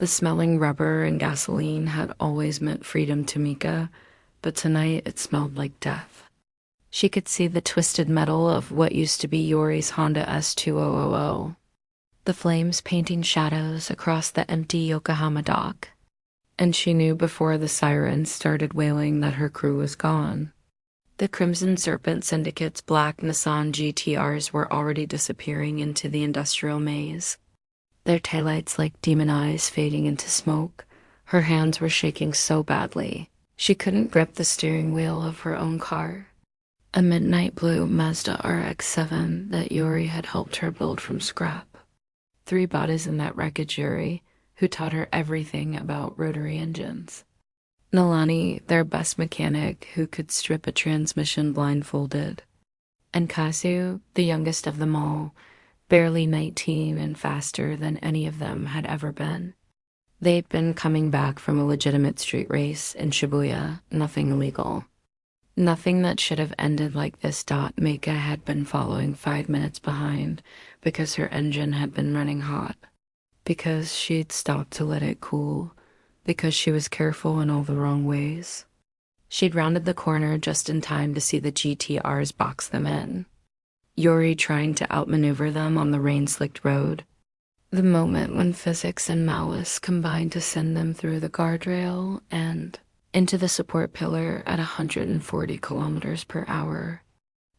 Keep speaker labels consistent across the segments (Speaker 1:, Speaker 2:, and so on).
Speaker 1: The smelling rubber and gasoline had always meant freedom to Mika, but tonight it smelled like death. She could see the twisted metal of what used to be Yori's Honda S2000, the flames painting shadows across the empty Yokohama dock, and she knew before the sirens started wailing that her crew was gone. The Crimson Serpent syndicate's black Nissan GTRs were already disappearing into the industrial maze, their taillights like demon eyes fading into smoke. Her hands were shaking so badly, she couldn't grip the steering wheel of her own car, a midnight blue Mazda RX-7 that Yori had helped her build from scrap. 3 bodies in that wreckage, Yuri, who taught her everything about rotary engines. Nalani, their best mechanic, who could strip a transmission blindfolded. And Kazu, the youngest of them all, barely 19 and faster than any of them had ever been. They'd been coming back from a legitimate street race in Shibuya, nothing illegal. Nothing that should have ended like this. Mika had been following 5 minutes behind because her engine had been running hot, because she'd stopped to let it cool, because she was careful in all the wrong ways. She'd rounded the corner just in time to see the GTRs box them in, Yuri trying to outmaneuver them on the rain-slicked road. The moment when physics and malice combined to send them through the guardrail and into the support pillar at 140 kilometers per hour.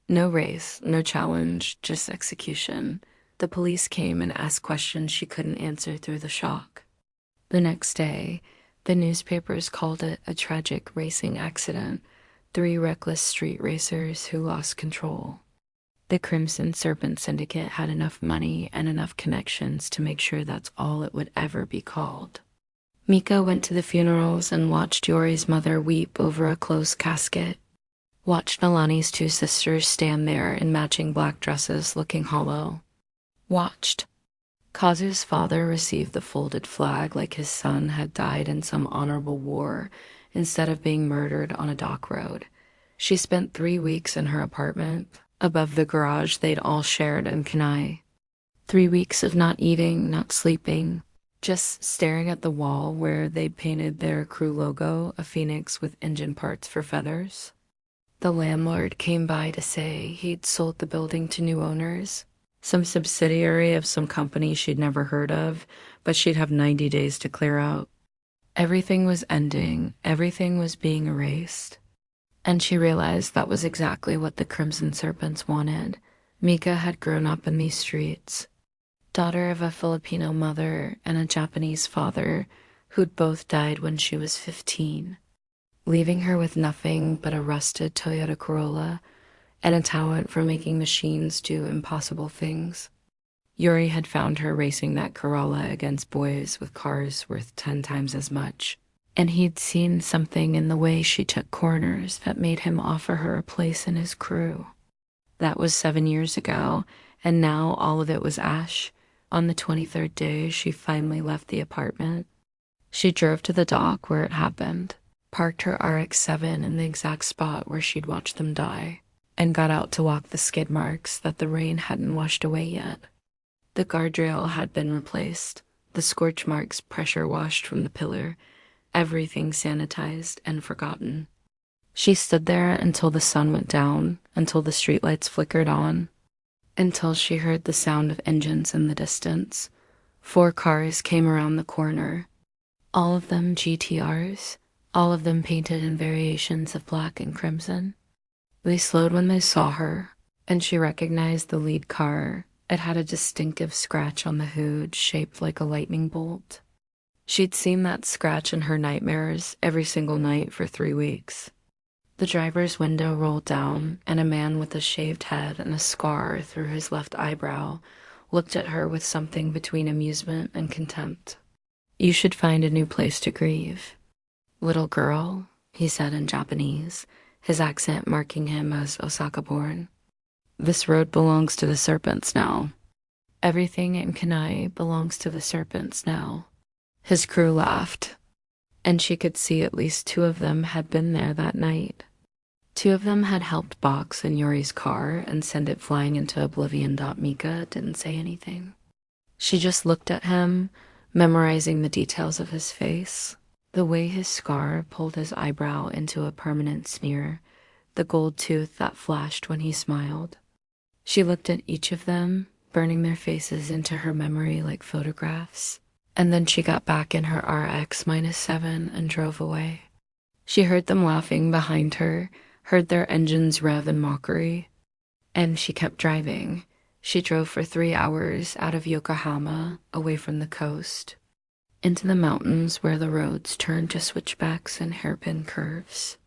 Speaker 1: No race, no challenge, just execution. The police came and asked questions she couldn't answer through the shock. The next day, the newspapers called it a tragic racing accident, 3 reckless street racers who lost control. The Crimson Serpent syndicate had enough money and enough connections to make sure that's all it would ever be called. Mika went to the funerals and watched Yori's mother weep over a closed casket, watched Nalani's 2 sisters stand there in matching black dresses looking hollow, watched Kazu's father receive the folded flag like his son had died in some honorable war instead of being murdered on a dock road. She spent 3 weeks in her apartment, above the garage they'd all shared in Kenai. 3 weeks of not eating, not sleeping, just staring at the wall where they'd painted their crew logo, a phoenix with engine parts for feathers. The landlord came by to say he'd sold the building to new owners, some subsidiary of some company she'd never heard of, but she'd have 90 days to clear out. Everything was ending, everything was being erased. And she realized that was exactly what the Crimson Serpents wanted. Mika had grown up in these streets, daughter of a Filipino mother and a Japanese father who'd both died when she was 15, leaving her with nothing but a rusted Toyota Corolla and a talent for making machines do impossible things. Yuri had found her racing that Corolla against boys with cars worth 10 times as much, and he'd seen something in the way she took corners that made him offer her a place in his crew. That was 7 years ago, and now all of it was ash. On the 23rd day, she finally left the apartment. She drove to the dock where it happened, parked her RX-7 in the exact spot where she'd watched them die, and got out to walk the skid marks that the rain hadn't washed away yet. The guardrail had been replaced, the scorch marks pressure washed from the pillar, everything sanitized and forgotten. She stood there until the sun went down, until the streetlights flickered on, until she heard the sound of engines in the distance. 4 cars came around the corner, all of them GTRs, all of them painted in variations of black and crimson. They slowed when they saw her, and she recognized the lead car. It had a distinctive scratch on the hood shaped like a lightning bolt. She'd seen that scratch in her nightmares every single night for 3 weeks. The driver's window rolled down, and a man with a shaved head and a scar through his left eyebrow looked at her with something between amusement and contempt. "You should find a new place to grieve. Little girl," he said in Japanese, his accent marking him as Osaka-born. "This road belongs to the Serpents now. Everything in Kenai belongs to the Serpents now." His crew laughed, and she could see at least 2 of them had been there that night. 2 of them had helped box in Yuri's car and send it flying into oblivion. Mika didn't say anything. She just looked at him, memorizing the details of his face, the way his scar pulled his eyebrow into a permanent sneer, the gold tooth that flashed when he smiled. She looked at each of them, burning their faces into her memory like photographs, and then she got back in her RX-7 and drove away. She heard them laughing behind her, heard their engines rev in mockery, and she kept driving. She drove for 3 hours out of Yokohama, away from the coast, into the mountains where the roads turned to switchbacks and hairpin curves.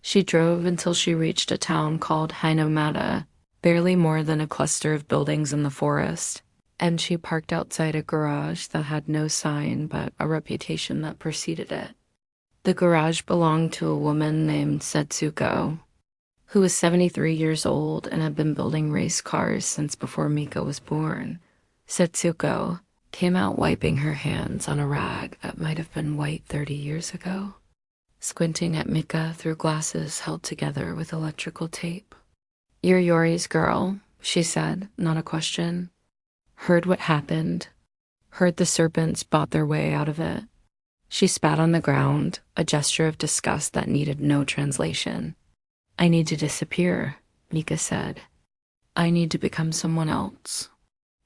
Speaker 1: She drove until she reached a town called Hainomata, barely more than a cluster of buildings in the forest, and she parked outside a garage that had no sign but a reputation that preceded it. The garage belonged to a woman named Setsuko, who was 73 years old and had been building race cars since before Mika was born. Setsuko came out wiping her hands on a rag that might have been white 30 years ago, squinting at Mika through glasses held together with electrical tape. "You're Yori's girl," she said, not a question. "Heard what happened. Heard the serpents bought their way out of it." She spat on the ground, a gesture of disgust that needed no translation. "I need to disappear," Mika said. "I need to become someone else."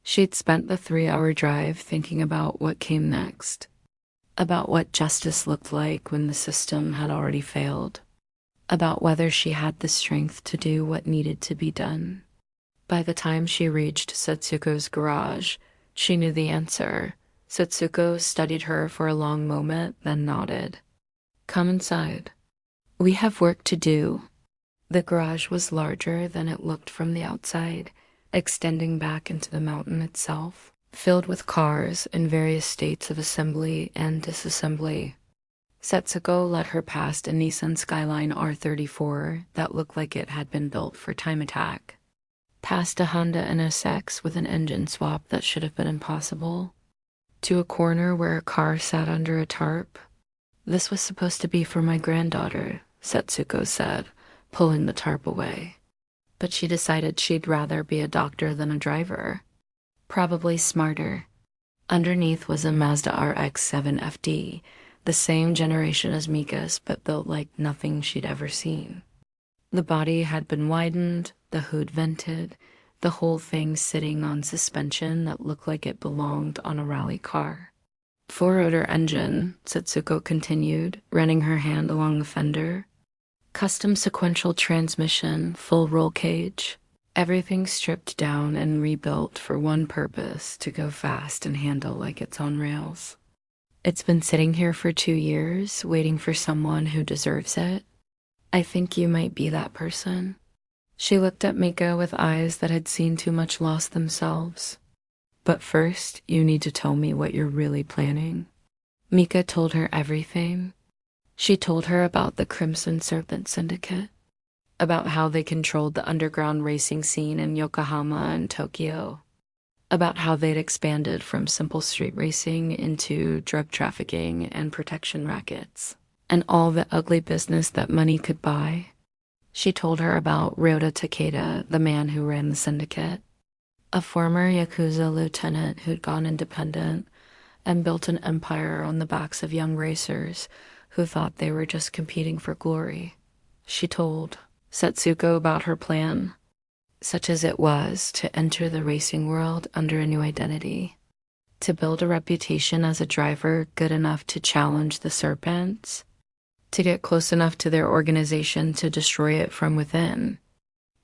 Speaker 1: She'd spent the 3-hour drive thinking about what came next, about what justice looked like when the system had already failed, about whether she had the strength to do what needed to be done. By the time she reached Setsuko's garage, she knew the answer. Setsuko studied her for a long moment, then nodded. "Come inside. We have work to do." The garage was larger than it looked from the outside, extending back into the mountain itself, filled with cars in various states of assembly and disassembly. Setsuko led her past a Nissan Skyline R34 that looked like it had been built for time attack, past a Honda NSX with an engine swap that should have been impossible, to a corner where a car sat under a tarp. "This was supposed to be for my granddaughter," Setsuko said, pulling the tarp away. But she decided she'd rather be a doctor than a driver. Probably smarter. Underneath was a Mazda RX-7 FD, the same generation as Mika's, but built like nothing she'd ever seen. The body had been widened, the hood vented, the whole thing sitting on suspension that looked like it belonged on a rally car. "Four-rotor engine," Setsuko continued, running her hand along the fender. "Custom sequential transmission, full roll cage. Everything stripped down and rebuilt for one purpose, to go fast and handle like it's on rails. It's been sitting here for 2 years, waiting for someone who deserves it. I think you might be that person." She looked at Mika with eyes that had seen too much loss themselves. "But first, you need to tell me what you're really planning." Mika told her everything. She told her about the Crimson Serpent syndicate, about how they controlled the underground racing scene in Yokohama and Tokyo, about how they'd expanded from simple street racing into drug trafficking and protection rackets, and all the ugly business that money could buy. She told her about Ryota Takeda, the man who ran the syndicate, a former Yakuza lieutenant who'd gone independent and built an empire on the backs of young racers who thought they were just competing for glory. She told Setsuko about her plan, such as it was to enter the racing world under a new identity, to build a reputation as a driver good enough to challenge the Serpents, to get close enough to their organization to destroy it from within.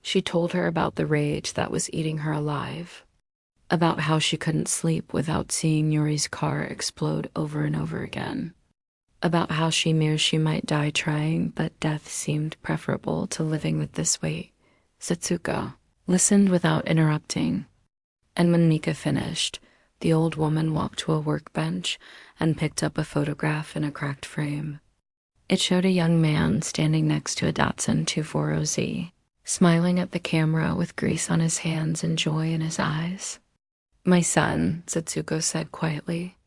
Speaker 1: She told her about the rage that was eating her alive, about how she couldn't sleep without seeing Yuri's car explode over and over again, about how she knew she might die trying, but death seemed preferable to living with this weight. Setsuko listened without interrupting, and when Mika finished, the old woman walked to a workbench and picked up a photograph in a cracked frame. It showed a young man standing next to a Datsun 240Z, smiling at the camera with grease on his hands and joy in his eyes. "My son," Setsuko said quietly.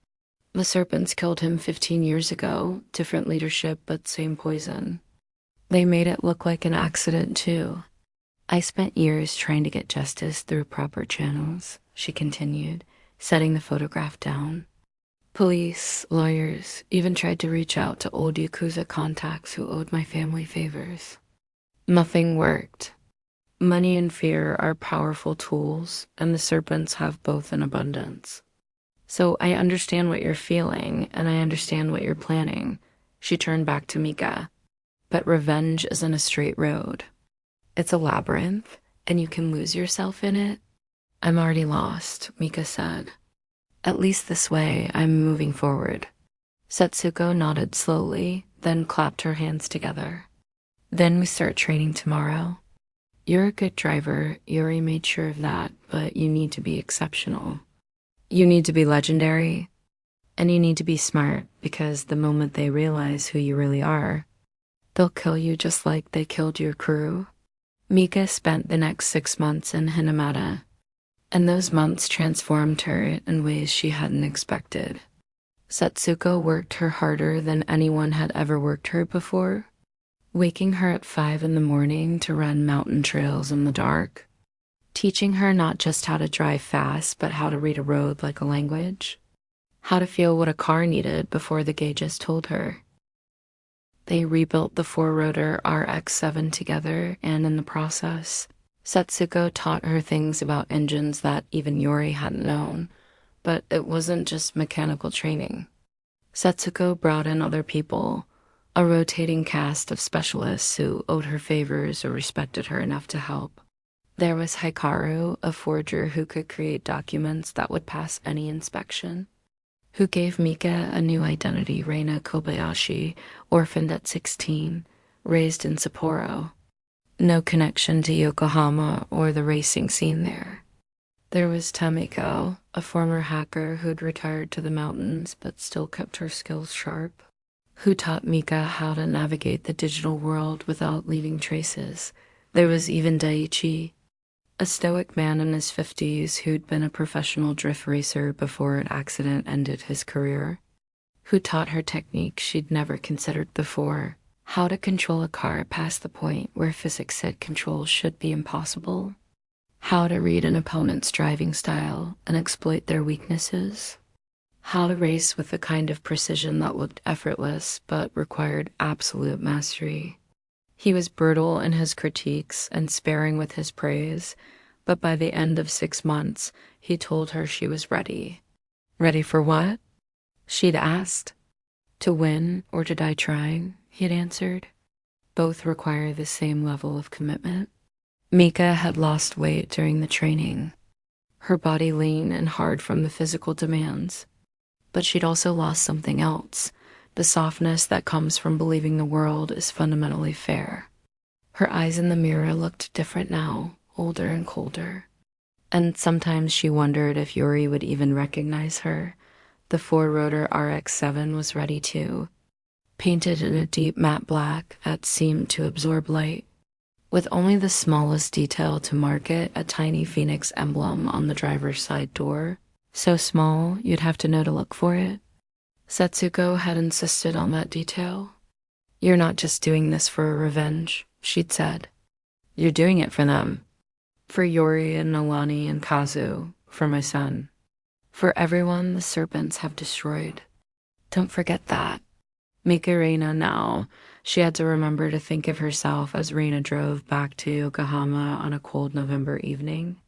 Speaker 1: "The Serpents killed him 15 years ago, different leadership but same poison. They made it look like an accident too. I spent years trying to get justice through proper channels," she continued, setting the photograph down. Police, lawyers, even tried to reach out to old Yakuza contacts who owed my family favors. Nothing worked. Money and fear are powerful tools, and the serpents have both in abundance. So I understand what you're feeling, and I understand what you're planning. She turned back to Mika. But revenge isn't a straight road. It's a labyrinth, and you can lose yourself in it. I'm already lost, Mika said. At least this way, I'm moving forward. Setsuko nodded slowly, then clapped her hands together. Then we start training tomorrow. You're a good driver, Yuri made sure of that, but you need to be exceptional. You need to be legendary, and you need to be smart, because the moment they realize who you really are, they'll kill you just like they killed your crew. Mika spent the next 6 months in Hinamata, and those months transformed her in ways she hadn't expected. Setsuko worked her harder than anyone had ever worked her before, waking her at 5 in the morning to run mountain trails in the dark, teaching her not just how to drive fast, but how to read a road like a language, how to feel what a car needed before the gauges told her. They rebuilt the four-rotor RX-7 together, and in the process, Setsuko taught her things about engines that even Yuri hadn't known. But it wasn't just mechanical training. Setsuko brought in other people, a rotating cast of specialists who owed her favors or respected her enough to help. There was Hikaru, a forger who could create documents that would pass any inspection, who gave Mika a new identity, Reina Kobayashi, orphaned at 16, raised in Sapporo. No connection to Yokohama or the racing scene there. There was Tamiko, a former hacker who'd retired to the mountains but still kept her skills sharp, who taught Mika how to navigate the digital world without leaving traces. There was even Daiichi, a stoic man in his 50s who'd been a professional drift racer before an accident ended his career, who taught her techniques she'd never considered before, how to control a car past the point where physics said control should be impossible, how to read an opponent's driving style and exploit their weaknesses, how to race with the kind of precision that looked effortless but required absolute mastery. He was brutal in his critiques and sparing with his praise, but by the end of 6 months, he told her she was ready. Ready for what? She'd asked. To win or to die trying, he'd answered. Both require the same level of commitment. Mika had lost weight during the training, her body lean and hard from the physical demands. But she'd also lost something else, the softness that comes from believing the world is fundamentally fair. Her eyes in the mirror looked different now, older and colder. And sometimes she wondered if Yuri would even recognize her. The four-rotor RX-7 was ready too, painted in a deep matte black that seemed to absorb light, with only the smallest detail to mark it, a tiny phoenix emblem on the driver's side door, so small you'd have to know to look for it. Setsuko had insisted on that detail. You're not just doing this for a revenge, she'd said. You're doing it for them. For Yuri and Nolani and Kazu, for my son. For everyone the serpents have destroyed. Don't forget that. Mika Reina now. She had to remember to think of herself as Reina drove back to Yokohama on a cold November evening.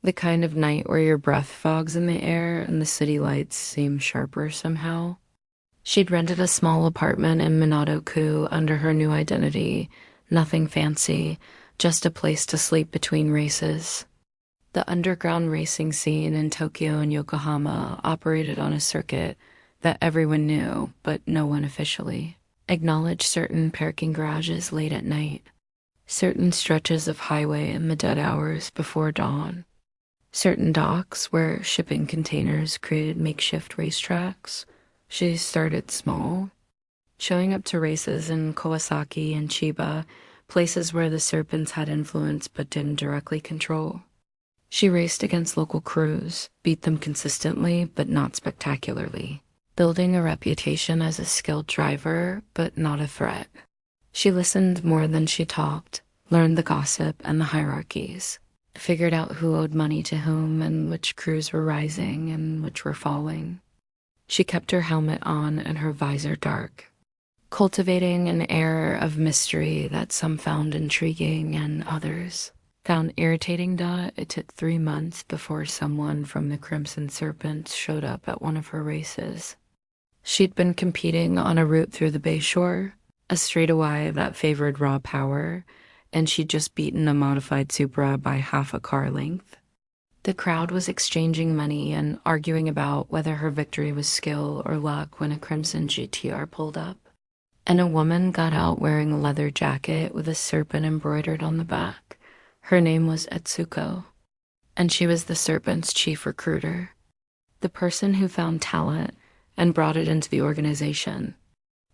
Speaker 1: The kind of night where your breath fogs in the air and the city lights seem sharper somehow. She'd rented a small apartment in Minato-ku under her new identity. Nothing fancy, just a place to sleep between races. The underground racing scene in Tokyo and Yokohama operated on a circuit that everyone knew, but no one officially acknowledged. Certain parking garages late at night, certain stretches of highway in the dead hours before dawn, certain docks where shipping containers created makeshift racetracks. She started small, showing up to races in Kawasaki and Chiba, places where the serpents had influence but didn't directly control. She raced against local crews, beat them consistently but not spectacularly, building a reputation as a skilled driver but not a threat. She listened more than she talked, learned the gossip and the hierarchies, figured out who owed money to whom and which crews were rising and which were falling. She kept her helmet on and her visor dark, cultivating an air of mystery that some found intriguing and others found irritating. It took 3 months before someone from the Crimson Serpents showed up at one of her races. She'd been competing on a route through the Bayshore, a straightaway that favored raw power, and she'd just beaten a modified Supra by half a car length. The crowd was exchanging money and arguing about whether her victory was skill or luck when a Crimson GTR pulled up, and a woman got out wearing a leather jacket with a serpent embroidered on the back. Her name was Etsuko, and she was the Serpent's chief recruiter, the person who found talent and brought it into the organization.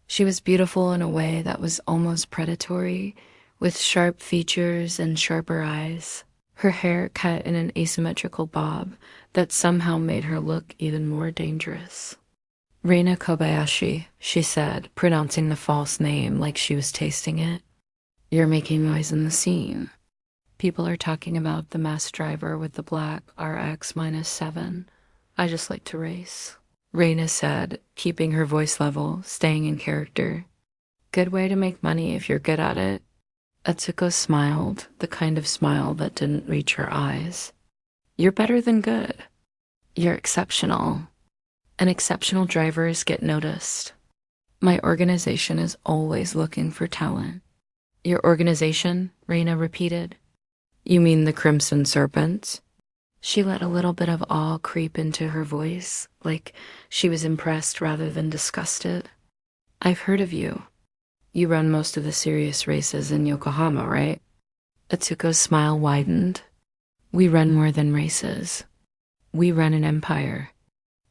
Speaker 1: She was beautiful in a way that was almost predatory, with sharp features and sharper eyes, her hair cut in an asymmetrical bob that somehow made her look even more dangerous. Reina Kobayashi, she said, pronouncing the false name like she was tasting it. You're making noise in the scene. People are talking about the masked driver with the black RX-7. I just like to race, Reina said, keeping her voice level, staying in character. Good way to make money if you're good at it. Etsuko smiled, the kind of smile that didn't reach her eyes. You're better than good. You're exceptional. And exceptional drivers get noticed. My organization is always looking for talent. Your organization? Reina repeated. You mean the Crimson Serpents? She let a little bit of awe creep into her voice, like she was impressed rather than disgusted. I've heard of you. You run most of the serious races in Yokohama, right? Etsuko's smile widened. We run more than races. We run an empire.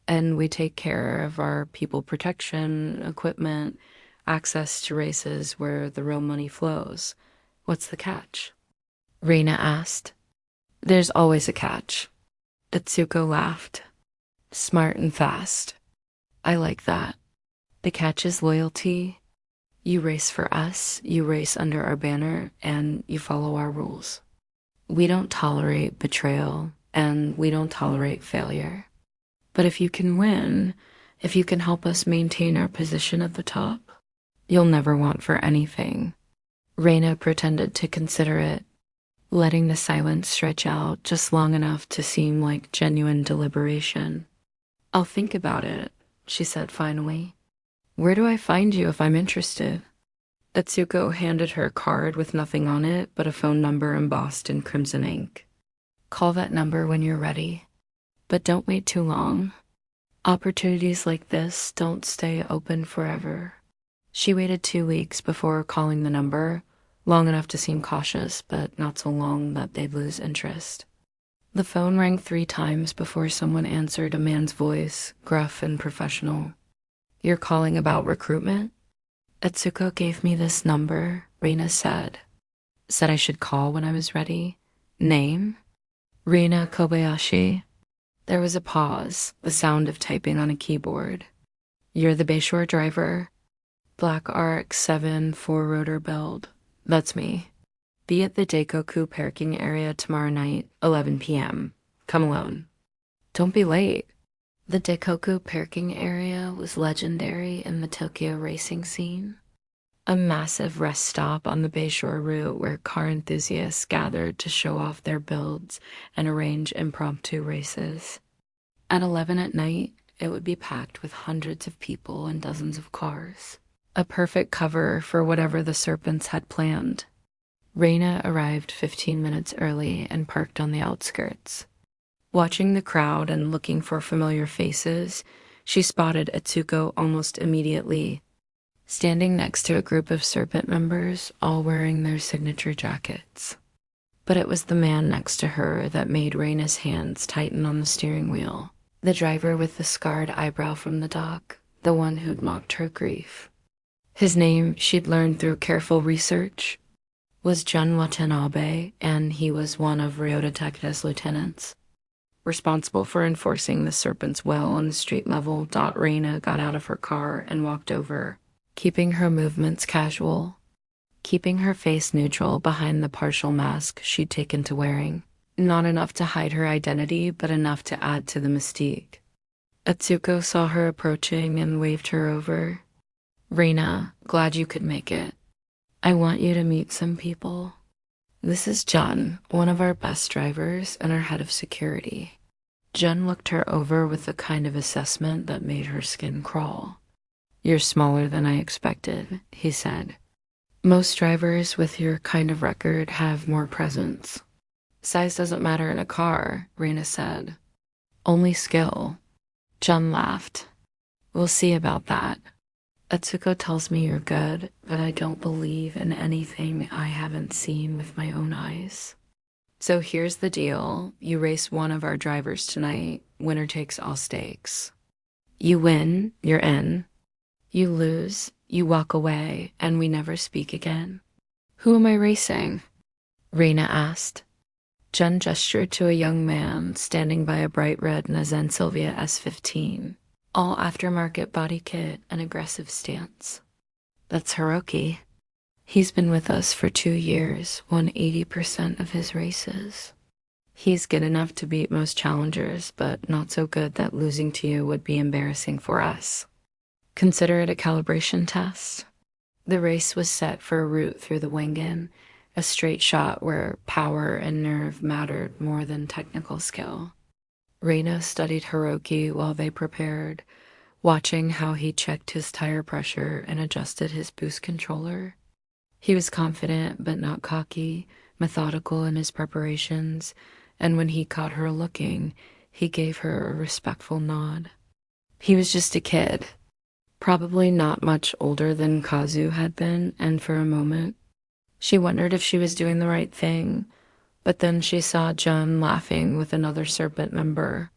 Speaker 1: And we take care of our people protection, equipment, access to races where the real money flows. What's the catch? Reina asked. There's always a catch. Etsuko laughed. Smart and fast. I like that. The catch is loyalty. You race for us, you race under our banner, and you follow our rules. We don't tolerate betrayal, and we don't tolerate failure. But if you can win, if you can help us maintain our position at the top, you'll never want for anything. Reina pretended to consider it, letting the silence stretch out just long enough to seem like genuine deliberation. I'll think about it, she said finally. Where do I find you if I'm interested? Etsuko handed her a card with nothing on it but a phone number embossed in crimson ink. Call that number when you're ready. But don't wait too long. Opportunities like this don't stay open forever. She waited 2 weeks before calling the number, long enough to seem cautious, but not so long that they'd lose interest. The phone rang 3 times before someone answered a man's voice, gruff and professional. You're calling about recruitment? Etsuko gave me this number, Reina said. Said I should call when I was ready. Name? Reina Kobayashi. There was a pause, the sound of typing on a keyboard. You're the Bayshore driver? Black RX-7 4-rotor build. That's me. Be at the Daikoku parking area tomorrow night, 11 p.m. Come alone. Don't be late. The Daikoku parking area was legendary in the Tokyo racing scene. A massive rest stop on the Bayshore route where car enthusiasts gathered to show off their builds and arrange impromptu races. At 11 at night, it would be packed with hundreds of people and dozens of cars. A perfect cover for whatever the Serpents had planned. Reina arrived 15 minutes early and parked on the outskirts. Watching the crowd and looking for familiar faces, she spotted Etsuko almost immediately, standing next to a group of Serpent members, all wearing their signature jackets. But it was the man next to her that made Reina's hands tighten on the steering wheel. The driver with the scarred eyebrow from the dock, the one who'd mocked her grief. His name, she'd learned through careful research, was Jun Watanabe, and he was one of Ryota Takeda's lieutenants. Responsible for enforcing the Serpent's will on the street level, Reina got out of her car and walked over, keeping her movements casual, keeping her face neutral behind the partial mask she'd taken to wearing. Not enough to hide her identity, but enough to add to the mystique. Atsuko saw her approaching and waved her over. Reina, glad you could make it. I want you to meet some people. This is John, one of our best drivers and our head of security. Jen looked her over with the kind of assessment that made her skin crawl. You're smaller than I expected, he said. Most drivers with your kind of record have more presence. Size doesn't matter in a car, Reina said. Only skill. Jen laughed. We'll see about that. Atsuko tells me you're good, but I don't believe in anything I haven't seen with my own eyes. So here's the deal. You race one of our drivers tonight. Winner takes all stakes. You win, you're in. You lose, you walk away, and we never speak again. Who am I racing? Reina asked. Jen gestured to a young man standing by a bright red Nazen Sylvia S15. All aftermarket body kit and aggressive stance. That's Hiroki. He's been with us for 2 years, won 80% of his races. He's good enough to beat most challengers, but not so good that losing to you would be embarrassing for us. Consider it a calibration test. The race was set for a route through the Wengen, a straight shot where power and nerve mattered more than technical skill. Reina studied Hiroki while they prepared, watching how he checked his tire pressure and adjusted his boost controller. He was confident but not cocky, methodical in his preparations, and when he caught her looking, he gave her a respectful nod. He was just a kid, probably not much older than Kazu had been, and for a moment, she wondered if she was doing the right thing. But then she saw John laughing with another Serpent member,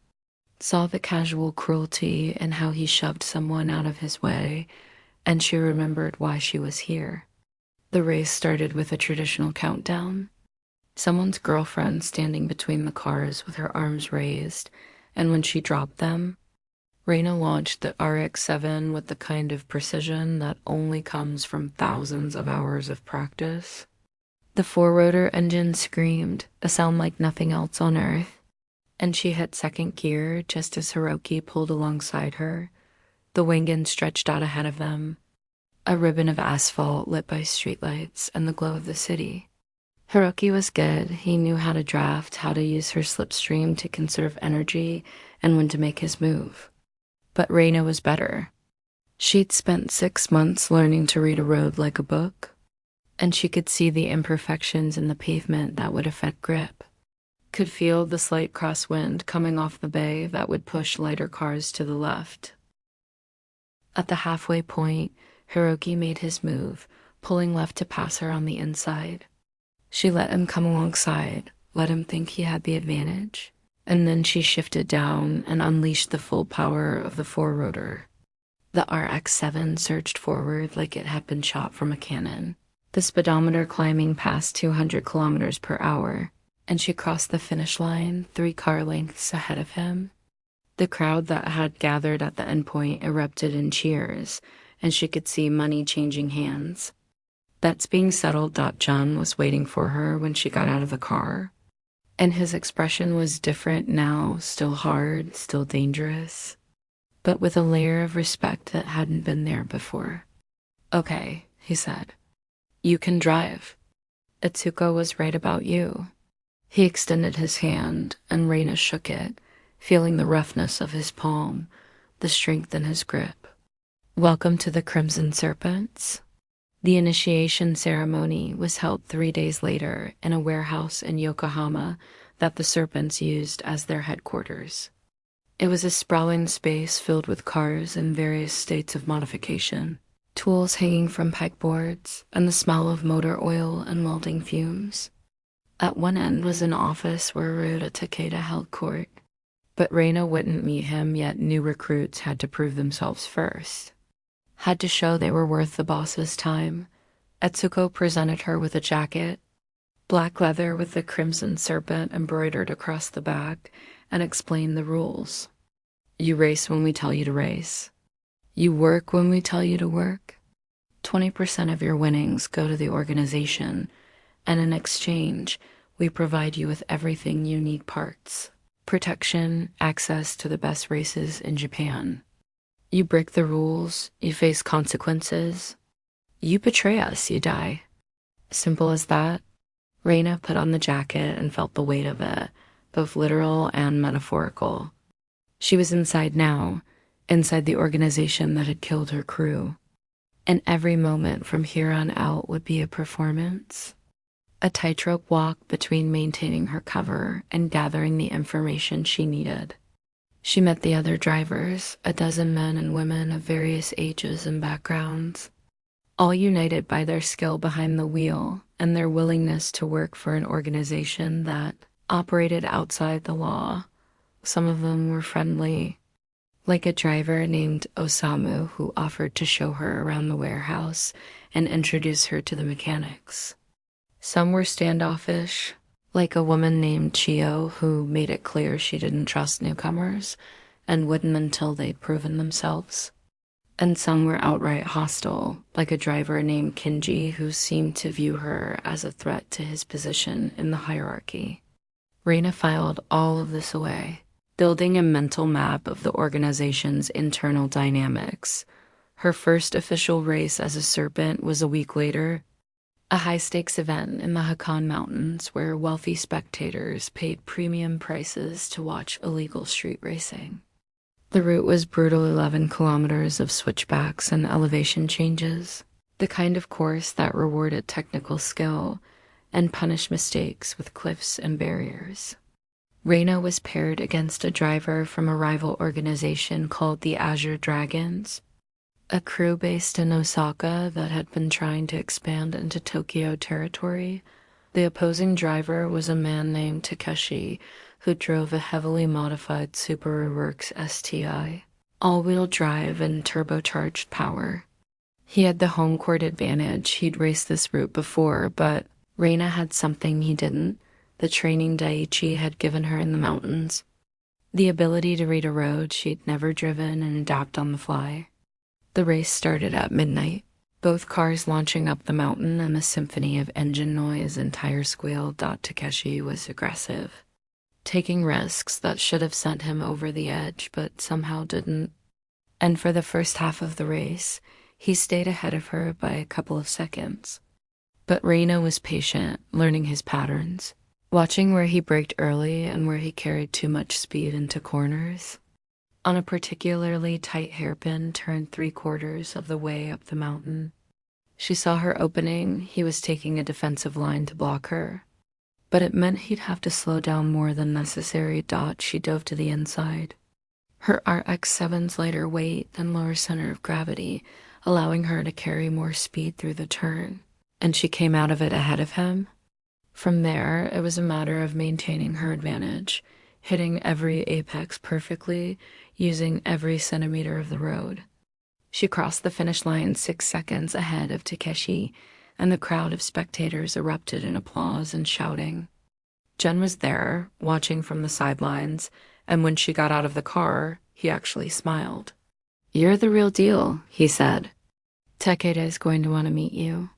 Speaker 1: saw the casual cruelty and how he shoved someone out of his way, and she remembered why she was here. The race started with a traditional countdown. Someone's girlfriend standing between the cars with her arms raised, and when she dropped them, Reina launched the RX-7 with the kind of precision that only comes from thousands of hours of practice. The four-rotor engine screamed, a sound like nothing else on Earth, and she hit second gear just as Hiroki pulled alongside her. The Wengen stretched out ahead of them, a ribbon of asphalt lit by streetlights and the glow of the city. Hiroki was good. He knew how to draft, how to use her slipstream to conserve energy, and when to make his move. But Reina was better. She'd spent 6 months learning to read a road like a book, and she could see the imperfections in the pavement that would affect grip, could feel the slight crosswind coming off the bay that would push lighter cars to the left. At the halfway point, Hiroki made his move, pulling left to pass her on the inside. She let him come alongside, let him think he had the advantage, and then she shifted down and unleashed the full power of the four-rotor. The RX-7 surged forward like it had been shot from a cannon, the speedometer climbing past 200 kilometers per hour, and she crossed the finish line 3 car lengths ahead of him. The crowd that had gathered at the endpoint erupted in cheers, and she could see money changing hands. That's being settled. John was waiting for her when she got out of the car, and his expression was different now, still hard, still dangerous, but with a layer of respect that hadn't been there before. Okay, he said. You can drive. Atsuko was right about you. He extended his hand, and Reina shook it, feeling the roughness of his palm, the strength in his grip. Welcome to the Crimson Serpents. The initiation ceremony was held 3 days later in a warehouse in Yokohama that the Serpents used as their headquarters. It was a sprawling space filled with cars in various states of modification, tools hanging from pegboards, and the smell of motor oil and welding fumes. At one end was an office where Ryota Takeda held court, but Reina wouldn't meet him, yet new recruits had to prove themselves first. Had to show they were worth the boss's time. Atsuko presented her with a jacket, black leather with the Crimson Serpent embroidered across the back, and explained the rules. You race when we tell you to race. You work when we tell you to work. 20% of your winnings go to the organization, and in exchange, we provide you with everything you need: parts, protection, access to the best races in Japan. You break the rules, you face consequences. You betray us, you die. Simple as that. Reina put on the jacket and felt the weight of it, both literal and metaphorical. She was inside now, inside the organization that had killed her crew. And every moment from here on out would be a performance. A tightrope walk between maintaining her cover and gathering the information she needed. She met the other drivers, a dozen men and women of various ages and backgrounds, all united by their skill behind the wheel and their willingness to work for an organization that operated outside the law. Some of them were friendly, like a driver named Osamu who offered to show her around the warehouse and introduce her to the mechanics. Some were standoffish, like a woman named Chio who made it clear she didn't trust newcomers and wouldn't until they'd proven themselves. And some were outright hostile, like a driver named Kinji who seemed to view her as a threat to his position in the hierarchy. Reina filed all of this away, building a mental map of the organization's internal dynamics. Her first official race as a serpent was a week later, a high-stakes event in the Hakan Mountains where wealthy spectators paid premium prices to watch illegal street racing. The route was brutal 11 kilometers of switchbacks and elevation changes, the kind of course that rewarded technical skill and punished mistakes with cliffs and barriers. Reina was paired against a driver from a rival organization called the Azure Dragons, a crew based in Osaka that had been trying to expand into Tokyo territory. The opposing driver was a man named Takeshi, who drove a heavily modified Subaru Works STI, all-wheel drive and turbocharged power. He had the home court advantage. He'd raced this route before, but Reina had something he didn't, the training Daiichi had given her in the mountains, the ability to read a road she'd never driven and adapt on the fly. The race started at midnight, both cars launching up the mountain and a symphony of engine noise and tire squeal. Takeshi was aggressive, taking risks that should have sent him over the edge but somehow didn't. And for the first half of the race, he stayed ahead of her by a couple of seconds. But Reina was patient, learning his patterns, watching where he braked early and where he carried too much speed into corners. On a particularly tight hairpin turned 3/4 of the way up the mountain. She saw her opening. He was taking a defensive line to block her, but it meant he'd have to slow down more than necessary. She dove to the inside. Her RX-7's lighter weight and lower center of gravity, allowing her to carry more speed through the turn, and she came out of it ahead of him. From there, it was a matter of maintaining her advantage, hitting every apex perfectly, using every centimeter of the road. She crossed the finish line 6 seconds ahead of Takeshi, and the crowd of spectators erupted in applause and shouting. Jen was there, watching from the sidelines, and when she got out of the car, he actually smiled. "You're the real deal," he said. "Takeda is going to want to meet you."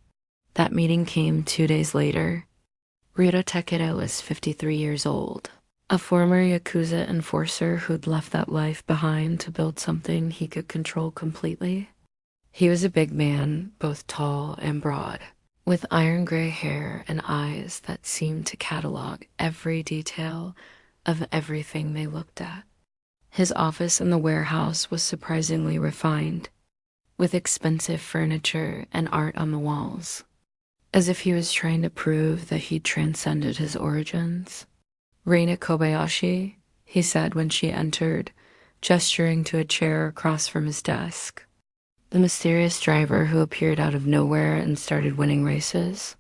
Speaker 1: That meeting came 2 days later. Ryuta Takeda was 53 years old, a former Yakuza enforcer who'd left that life behind to build something he could control completely. He was a big man, both tall and broad, with iron gray hair and eyes that seemed to catalog every detail of everything they looked at. His office in the warehouse was surprisingly refined, with expensive furniture and art on the walls, as if he was trying to prove that he'd transcended his origins. "Reina Kobayashi," he said when she entered, gesturing to a chair across from his desk. The mysterious driver who appeared out of nowhere and started winning races.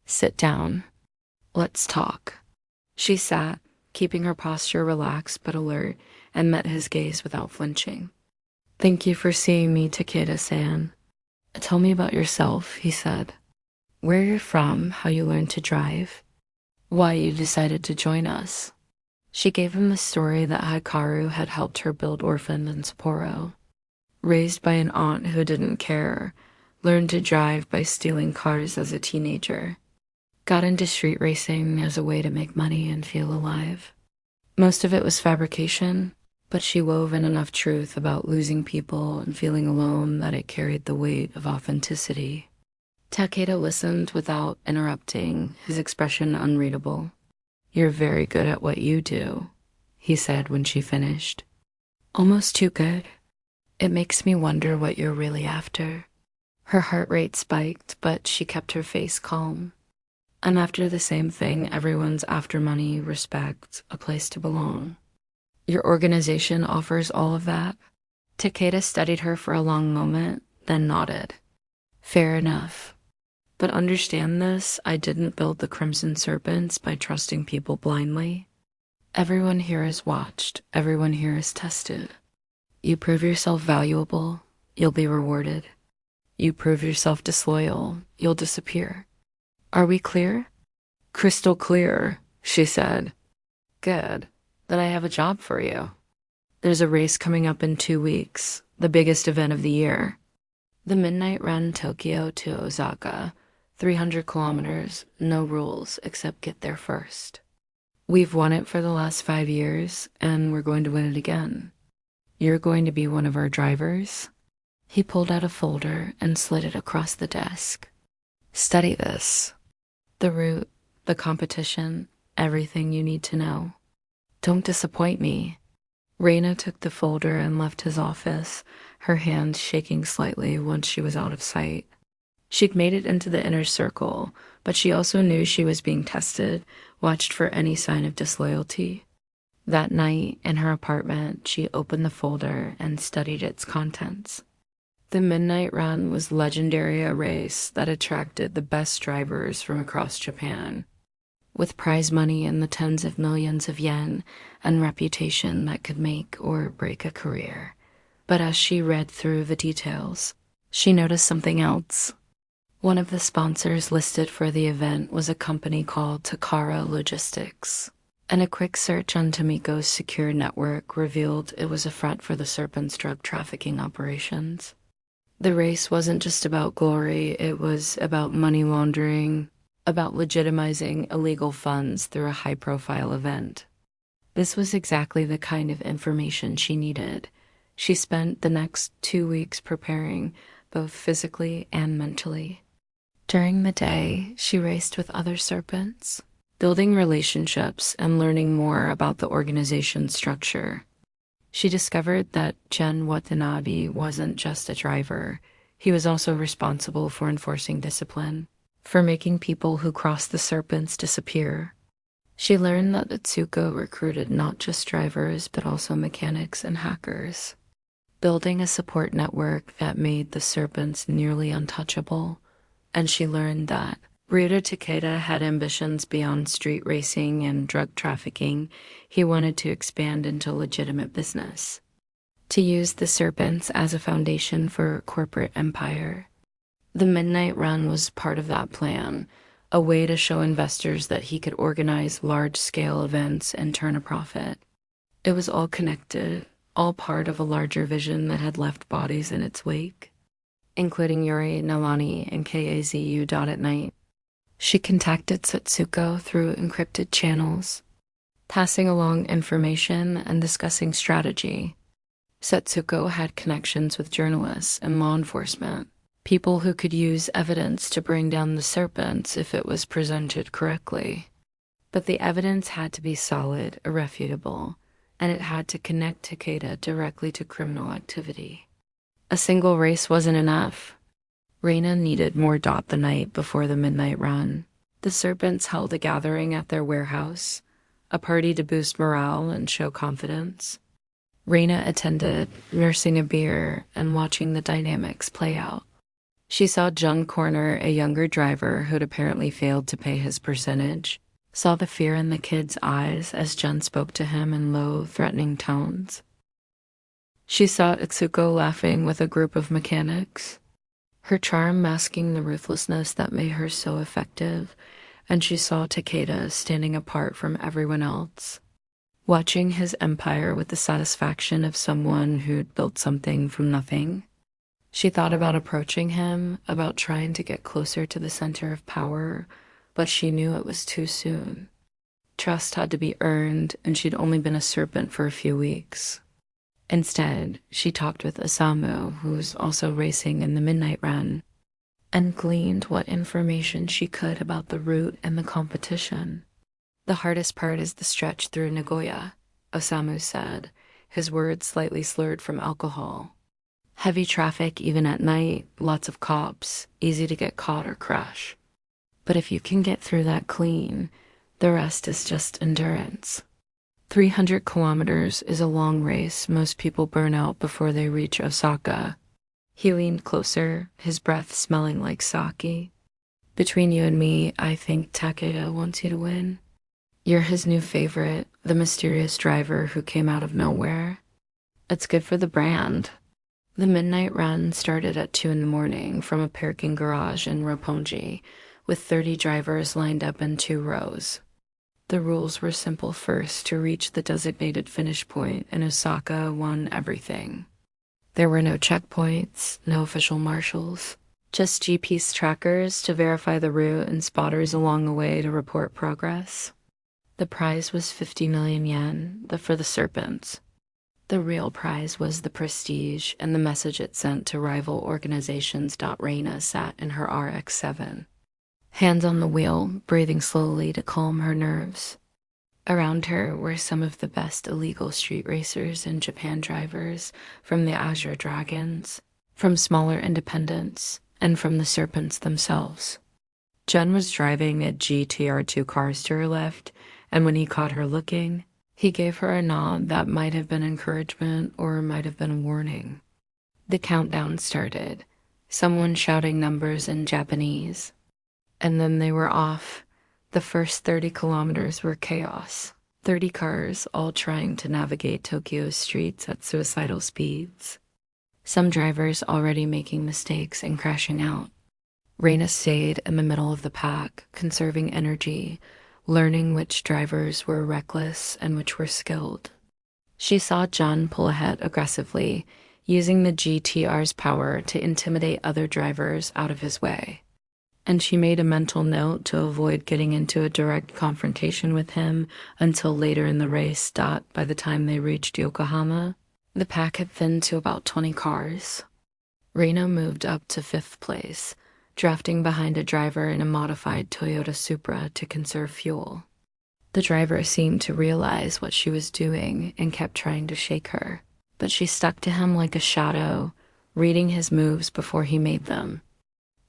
Speaker 1: "Sit down. Let's talk." She sat, keeping her posture relaxed but alert, and met his gaze without flinching. "Thank you for seeing me, Takeda-san. Tell me about yourself," he said. "Where you're from, how you learned to drive, why you decided to join us." She gave him the story that Hikaru had helped her build orphaned in Sapporo. Raised by an aunt who didn't care, learned to drive by stealing cars as a teenager, got into street racing as a way to make money and feel alive. Most of it was fabrication, but she wove in enough truth about losing people and feeling alone that it carried the weight of authenticity. Takeda listened without interrupting, his expression unreadable. "You're very good at what you do," he said when she finished. "Almost too good. It makes me wonder what you're really after." Her heart rate spiked, but she kept her face calm. "I'm after the same thing everyone's after: money, respect, a place to belong." "Your organization offers all of that?" Takeda studied her for a long moment, then nodded. "Fair enough. But understand this, I didn't build the Crimson Serpents by trusting people blindly. Everyone here is watched, everyone here is tested. You prove yourself valuable, you'll be rewarded. You prove yourself disloyal, you'll disappear. Are we clear?" "Crystal clear," she said. "Good. Then I have a job for you. There's a race coming up in 2 weeks, the biggest event of the year. The Midnight Run Tokyo to Osaka, 300 kilometers, no rules except get there first. We've won it for the last 5 years, and we're going to win it again. You're going to be one of our drivers." He pulled out a folder and slid it across the desk. "Study this. The route, the competition, everything you need to know. Don't disappoint me." Reina took the folder and left his office, her hand shaking slightly once she was out of sight. She'd made it into the inner circle, but she also knew she was being tested, watched for any sign of disloyalty. That night, in her apartment, she opened the folder and studied its contents. The Midnight Run was legendary, a race that attracted the best drivers from across Japan, with prize money in the tens of millions of yen and reputation that could make or break a career. But as she read through the details, she noticed something else. One of the sponsors listed for the event was a company called Takara Logistics, and a quick search on Tomiko's secure network revealed it was a front for the Serpent's drug trafficking operations. The race wasn't just about glory, it was about money laundering, about legitimizing illegal funds through a high-profile event. This was exactly the kind of information she needed. She spent the next 2 weeks preparing, both physically and mentally. During the day, she raced with other serpents, building relationships and learning more about the organization's structure. She discovered that Jen Watanabe wasn't just a driver. He was also responsible for enforcing discipline, for making people who crossed the serpents disappear. She learned that Atsuko recruited not just drivers, but also mechanics and hackers, building a support network that made the serpents nearly untouchable. And she learned that Ryuta Takeda had ambitions beyond street racing and drug trafficking. He wanted to expand into legitimate business, to use the serpents as a foundation for a corporate empire. The Midnight Run was part of that plan, a way to show investors that he could organize large-scale events and turn a profit. It was all connected, all part of a larger vision that had left bodies in its wake, including Yuri, Nalani, and KAZU. At night, she contacted Satsuko through encrypted channels, passing along information and discussing strategy. Satsuko had connections with journalists and law enforcement, people who could use evidence to bring down the serpents if it was presented correctly. But the evidence had to be solid, irrefutable, and it had to connect Takeda directly to criminal activity. A single race wasn't enough. Reina needed more. The night before the Midnight Run, the Serpents held a gathering at their warehouse, a party to boost morale and show confidence. Reina attended, nursing a beer and watching the dynamics play out. She saw Jung corner a younger driver who'd apparently failed to pay his percentage, saw the fear in the kid's eyes as Jun spoke to him in low, threatening tones. She saw Itsuko laughing with a group of mechanics, her charm masking the ruthlessness that made her so effective, and she saw Takeda standing apart from everyone else, watching his empire with the satisfaction of someone who'd built something from nothing. She thought about approaching him, about trying to get closer to the center of power, but she knew it was too soon. Trust had to be earned, and she'd only been a serpent for a few weeks. Instead, she talked with Osamu, who was also racing in the Midnight Run, and gleaned what information she could about the route and the competition. The hardest part is the stretch through Nagoya, Osamu said, his words slightly slurred from alcohol. Heavy traffic even at night, lots of cops, easy to get caught or crash. But if you can get through that clean, the rest is just endurance. 300 kilometers is a long race most people burn out before they reach Osaka. He leaned closer, his breath smelling like sake. Between you and me, I think Takeda wants you to win. You're his new favorite, the mysterious driver who came out of nowhere. It's good for the brand. The Midnight Run started at 2 in the morning from a parking garage in Roppongi, with 30 drivers lined up in 2 rows. The rules were simple. First to reach the designated finish point, and Osaka won everything. There were no checkpoints, no official marshals, just GPS trackers to verify the route and spotters along the way to report progress. The prize was 50 million yen, for the Serpents. The real prize was the prestige and the message it sent to rival organizations. Reina sat in her RX-7. Hands on the wheel, breathing slowly to calm her nerves. Around her were some of the best illegal street racers and Japan drivers, from the Azure Dragons, from smaller independents, and from the Serpents themselves. Jen was driving a GTR2 cars to her left, and when he caught her looking, he gave her a nod that might have been encouragement or might have been a warning. The countdown started, someone shouting numbers in Japanese. And then they were off. The first 30 kilometers were chaos. 30 cars, all trying to navigate Tokyo's streets at suicidal speeds. Some drivers already making mistakes and crashing out. Reina stayed in the middle of the pack, conserving energy, learning which drivers were reckless and which were skilled. She saw John pull ahead aggressively, using the GTR's power to intimidate other drivers out of his way. And she made a mental note to avoid getting into a direct confrontation with him until later in the race. By the time they reached Yokohama, the pack had thinned to about 20 cars. Reina moved up to 5th place, drafting behind a driver in a modified Toyota Supra to conserve fuel. The driver seemed to realize what she was doing and kept trying to shake her, but she stuck to him like a shadow, reading his moves before he made them.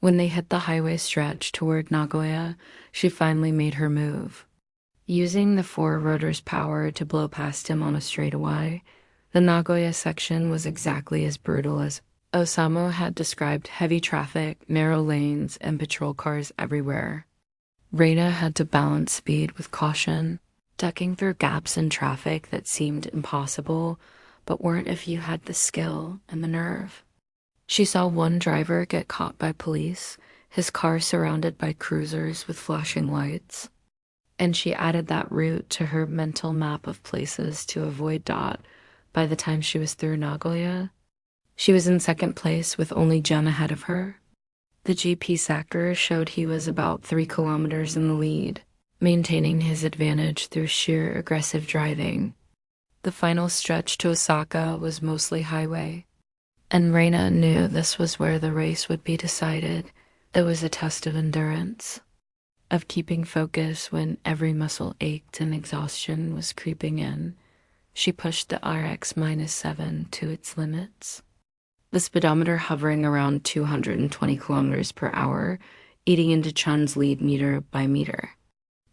Speaker 1: When they hit the highway stretch toward Nagoya, she finally made her move. Using the 4 rotors' power to blow past him on a straightaway, the Nagoya section was exactly as brutal as Osamu had described: heavy traffic, narrow lanes, and patrol cars everywhere. Reina had to balance speed with caution, ducking through gaps in traffic that seemed impossible, but weren't if you had the skill and the nerve. She saw one driver get caught by police, his car surrounded by cruisers with flashing lights. And she added that route to her mental map of places to avoid. By the time she was through Nagoya, she was in 2nd place with only Jen ahead of her. The GP sector showed he was about 3 kilometers in the lead, maintaining his advantage through sheer aggressive driving. The final stretch to Osaka was mostly highway, and Reina knew this was where the race would be decided. It was a test of endurance, of keeping focus when every muscle ached and exhaustion was creeping in. She pushed the RX-7 to its limits, the speedometer hovering around 220 kilometers per hour, eating into Chun's lead meter by meter.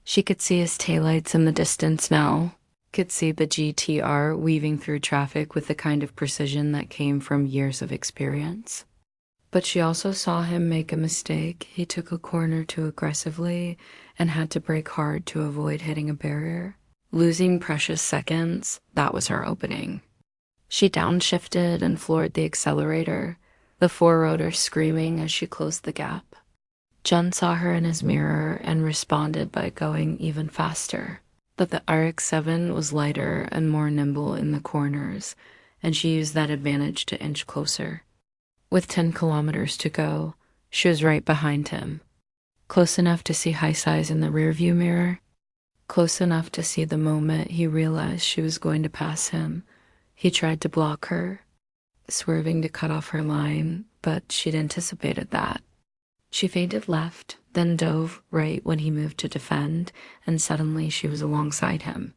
Speaker 1: She could see his taillights in the distance now, could see the GTR weaving through traffic with the kind of precision that came from years of experience. But she also saw him make a mistake. He took a corner too aggressively and had to brake hard to avoid hitting a barrier. Losing precious seconds, that was her opening. She downshifted and floored the accelerator, the 4-rotor screaming as she closed the gap. Jun saw her in his mirror and responded by going even faster. But the RX-7 was lighter and more nimble in the corners, and she used that advantage to inch closer. With 10 kilometers to go, she was right behind him, close enough to see high size in the rearview mirror, Close enough to see the moment he realized she was going to pass him. He tried to block her, swerving to cut off her line, but she'd anticipated that. She feinted left, then dove right when he moved to defend, and suddenly she was alongside him.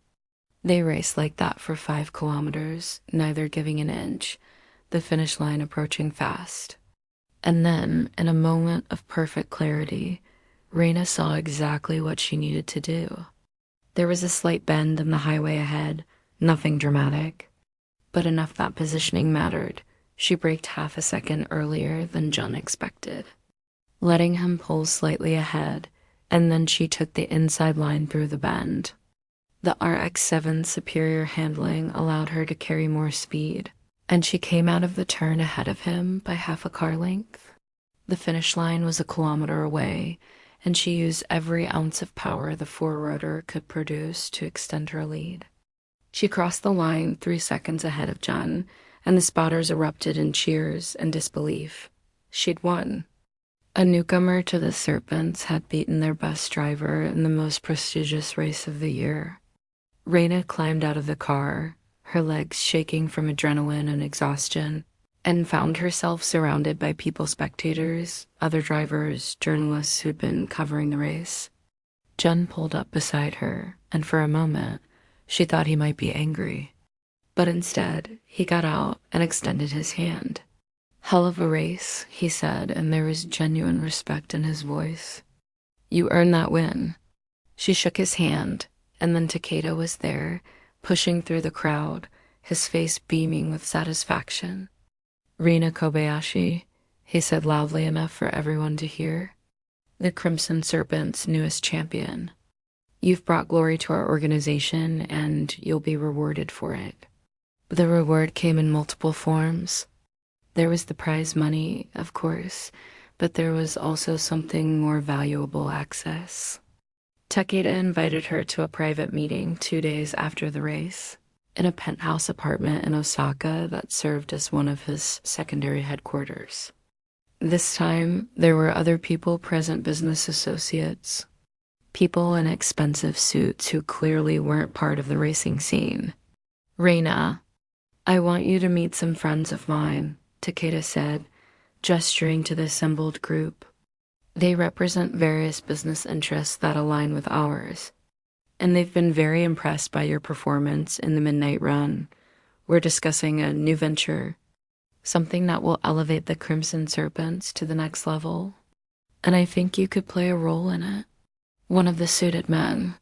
Speaker 1: They raced like that for 5 kilometers, neither giving an inch, the finish line approaching fast. And then, in a moment of perfect clarity, Reina saw exactly what she needed to do. There was a slight bend in the highway ahead, nothing dramatic, but enough that positioning mattered. She braked half a second earlier than John expected, letting him pull slightly ahead, and then she took the inside line through the bend. The RX-7's superior handling allowed her to carry more speed, and she came out of the turn ahead of him by half a car length. The finish line was a kilometer away, and she used every ounce of power the four-rotor could produce to extend her lead. She crossed the line 3 seconds ahead of John, and the spotters erupted in cheers and disbelief. She'd won. A newcomer to the Serpents had beaten their best driver in the most prestigious race of the year. Reina climbed out of the car, her legs shaking from adrenaline and exhaustion, and found herself surrounded by spectators, other drivers, journalists who'd been covering the race. John pulled up beside her, and for a moment, she thought he might be angry. But instead, he got out and extended his hand. "Hell of a race," he said, and there was genuine respect in his voice. "You earned that win." She shook his hand, and then Takeda was there, pushing through the crowd, his face beaming with satisfaction. "Reina Kobayashi," he said loudly enough for everyone to hear. "The Crimson Serpent's newest champion. You've brought glory to our organization, and you'll be rewarded for it." The reward came in multiple forms. There was the prize money, of course, but there was also something more valuable: access. Takeda invited her to a private meeting 2 days after the race, in a penthouse apartment in Osaka that served as one of his secondary headquarters. This time, there were other people present, business associates, people in expensive suits who clearly weren't part of the racing scene. "Reina, I want you to meet some friends of mine," Takeda said, gesturing to the assembled group. "They represent various business interests that align with ours, and they've been very impressed by your performance in the Midnight Run. We're discussing a new venture, something that will elevate the Crimson Serpents to the next level, and I think you could play a role in it." One of the suited men,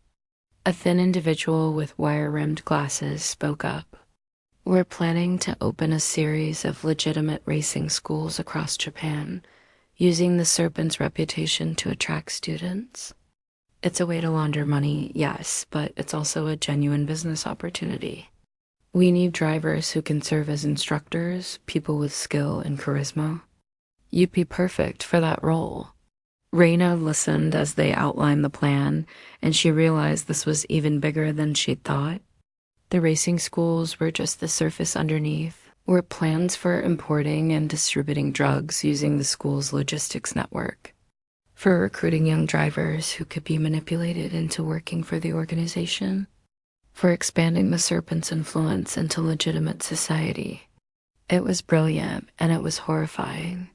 Speaker 1: a thin individual with wire-rimmed glasses, spoke up. "We're planning to open a series of legitimate racing schools across Japan, using the Serpent's reputation to attract students. It's a way to launder money, yes, but it's also a genuine business opportunity. We need drivers who can serve as instructors, people with skill and charisma. You'd be perfect for that role." Reina listened as they outlined the plan, and she realized this was even bigger than she'd thought. The racing schools were just the surface underneath, were plans for importing and distributing drugs using the school's logistics network, for recruiting young drivers who could be manipulated into working for the organization, for expanding the Serpent's influence into legitimate society. It was brilliant, and it was horrifying,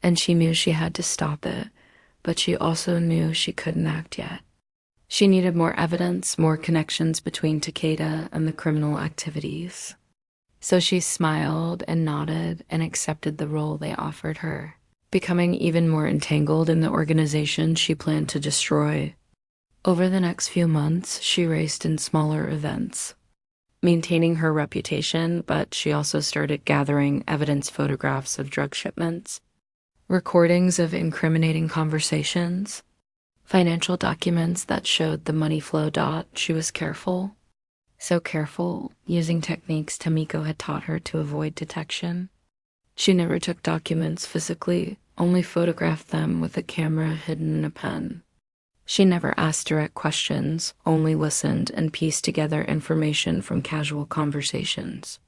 Speaker 1: and she knew she had to stop it, but she also knew she couldn't act yet. She needed more evidence, more connections between Takeda and the criminal activities. So she smiled and nodded and accepted the role they offered her, becoming even more entangled in the organization she planned to destroy. Over the next few months, she raced in smaller events, maintaining her reputation, but she also started gathering evidence, photographs of drug shipments, recordings of incriminating conversations, financial documents that showed the money flow. She was careful, so careful, using techniques Mika had taught her to avoid detection. She never took documents physically, only photographed them with a camera hidden in a pen. She never asked direct questions, only listened and pieced together information from casual conversations.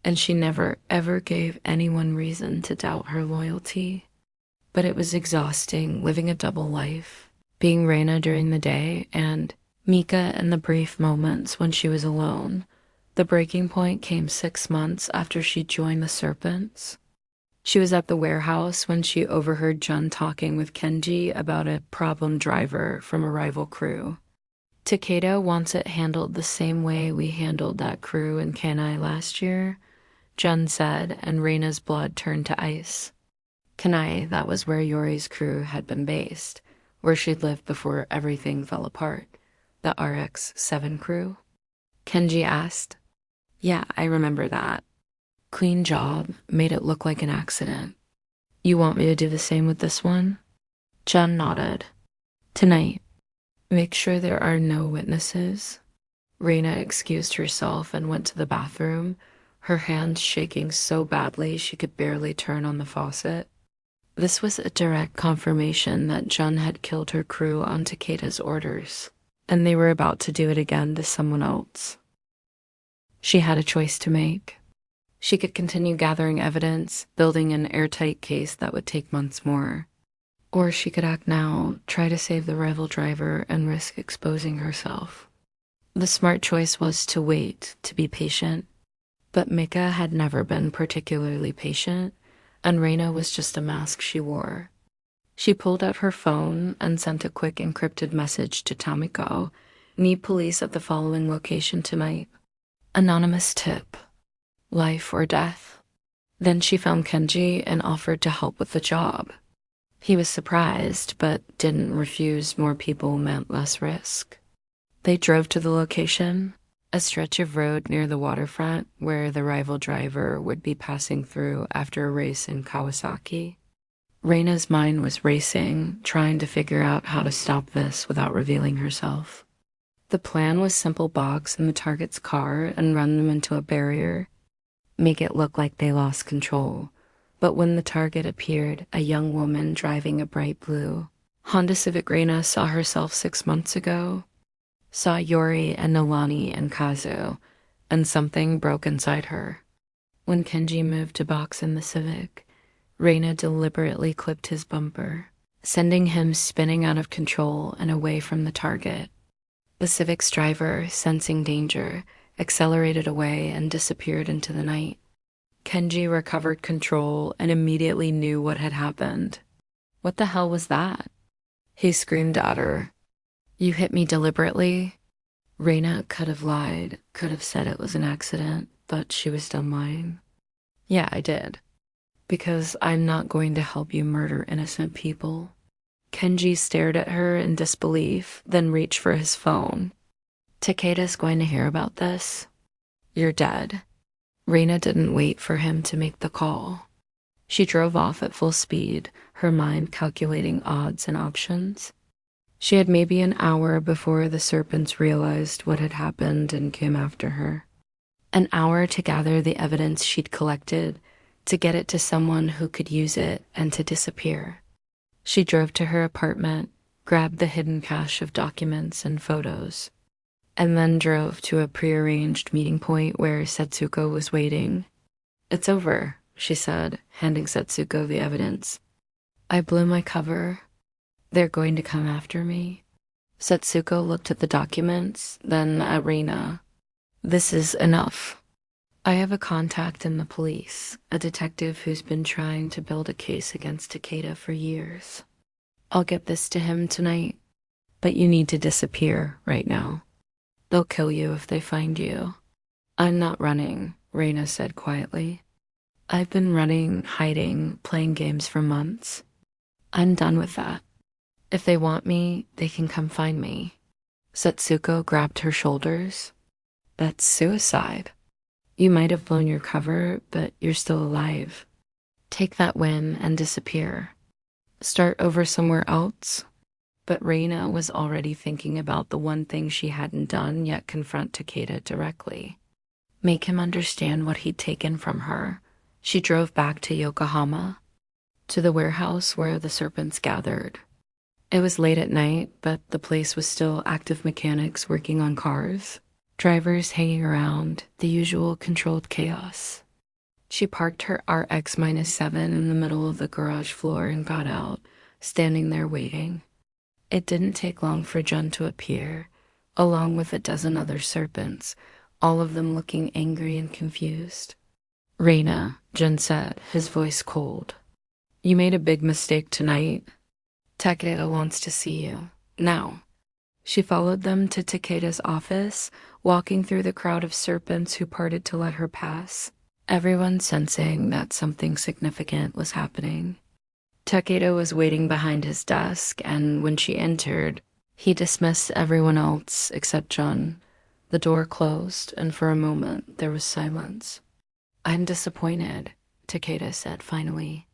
Speaker 1: And she never, ever gave anyone reason to doubt her loyalty. But it was exhausting living a double life, being Reina during the day and Mika and the brief moments when she was alone. The breaking point came 6 months after she joined the Serpents. She was at the warehouse when she overheard Jun talking with Kenji about a problem driver from a rival crew. Takeda wants it handled the same way we handled that crew in Kanai last year, Jun said, and Reina's blood turned to ice. Kanai, that was where Yori's crew had been based, where she'd lived before everything fell apart. The RX-7 crew? Kenji asked. Yeah, I remember that. Clean job, made it look like an accident. You want me to do the same with this one? Jun nodded. Tonight. Make sure there are no witnesses. Reina excused herself and went to the bathroom, her hands shaking so badly she could barely turn on the faucet. This was a direct confirmation that Jun had killed her crew on Takeda's orders, and they were about to do it again to someone else. She had a choice to make. She could continue gathering evidence, building an airtight case that would take months more. Or she could act now, try to save the rival driver, and risk exposing herself. The smart choice was to wait, to be patient. But Mika had never been particularly patient, and Reina was just a mask she wore. She pulled out her phone and sent a quick encrypted message to Tamiko. Need police at the following location tonight. Anonymous tip. Life or death. Then she found Kenji and offered to help with the job. He was surprised, but didn't refuse. More people meant less risk. They drove to the location, a stretch of road near the waterfront where the rival driver would be passing through after a race in Kawasaki. Reina's mind was racing, trying to figure out how to stop this without revealing herself. The plan was simple: box in the target's car and run them into a barrier. Make it look like they lost control. But when the target appeared, a young woman driving a bright blue Honda Civic, Reina saw herself 6 months ago, saw Yori and Nolani and Kazu, and something broke inside her. When Kenji moved to box in the Civic, Reina deliberately clipped his bumper, sending him spinning out of control and away from the target. The Civic's driver, sensing danger, accelerated away and disappeared into the night. Kenji recovered control and immediately knew what had happened. What the hell was that? He screamed at her. You hit me deliberately? Reina could have lied, could have said it was an accident, but she was still lying. Yeah, I did. Because I'm not going to help you murder innocent people. Kenji stared at her in disbelief, then reached for his phone. Takeda's going to hear about this. You're dead. Reina didn't wait for him to make the call. She drove off at full speed, her mind calculating odds and options. She had maybe an hour before the Serpents realized what had happened and came after her. An hour to gather the evidence she'd collected, to get it to someone who could use it, and to disappear. She drove to her apartment, grabbed the hidden cache of documents and photos, and then drove to a prearranged meeting point where Setsuko was waiting. It's over, she said, handing Setsuko the evidence. I blew my cover. They're going to come after me. Setsuko looked at the documents, then at Reina. This is enough. I have a contact in the police, a detective who's been trying to build a case against Takeda for years. I'll get this to him tonight, but you need to disappear right now. They'll kill you if they find you. I'm not running, Reina said quietly. I've been running, hiding, playing games for months. I'm done with that. If they want me, they can come find me. Setsuko grabbed her shoulders. That's suicide. You might have blown your cover, but you're still alive. Take that win and disappear. Start over somewhere else. But Reina was already thinking about the one thing she hadn't done yet: confront Takeda directly. Make him understand what he'd taken from her. She drove back to Yokohama, to the warehouse where the Serpents gathered. It was late at night, but the place was still active mechanics working on cars, drivers hanging around, the usual controlled chaos. She parked her RX-7 in the middle of the garage floor and got out, standing there waiting. It didn't take long for Jun to appear, along with a dozen other serpents, all of them looking angry and confused. Reina, Jin said, his voice cold. You made a big mistake tonight. Takeda wants to see you. Now. She followed them to Takeda's office, walking through the crowd of serpents who parted to let her pass, everyone sensing that something significant was happening. Takeda was waiting behind his desk, and when she entered, he dismissed everyone else except Jun. The door closed, and for a moment there was silence. I'm disappointed, Takeda said finally.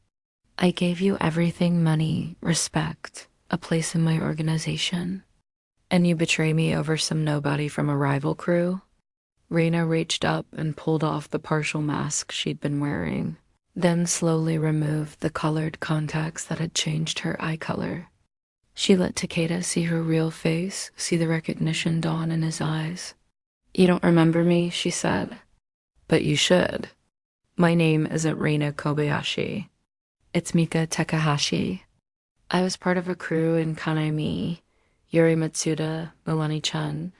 Speaker 1: I gave you everything: money, respect, a place in my organization. And you betray me over some nobody from a rival crew? Reina reached up and pulled off the partial mask she'd been wearing, then slowly removed the colored contacts that had changed her eye color. She let Takeda see her real face, see the recognition dawn in his eyes. You don't remember me, she said. But you should. My name isn't Reina Kobayashi. It's Mika Takahashi. I was part of a crew in Kanaimi, Yuri Matsuda, Milani-chan,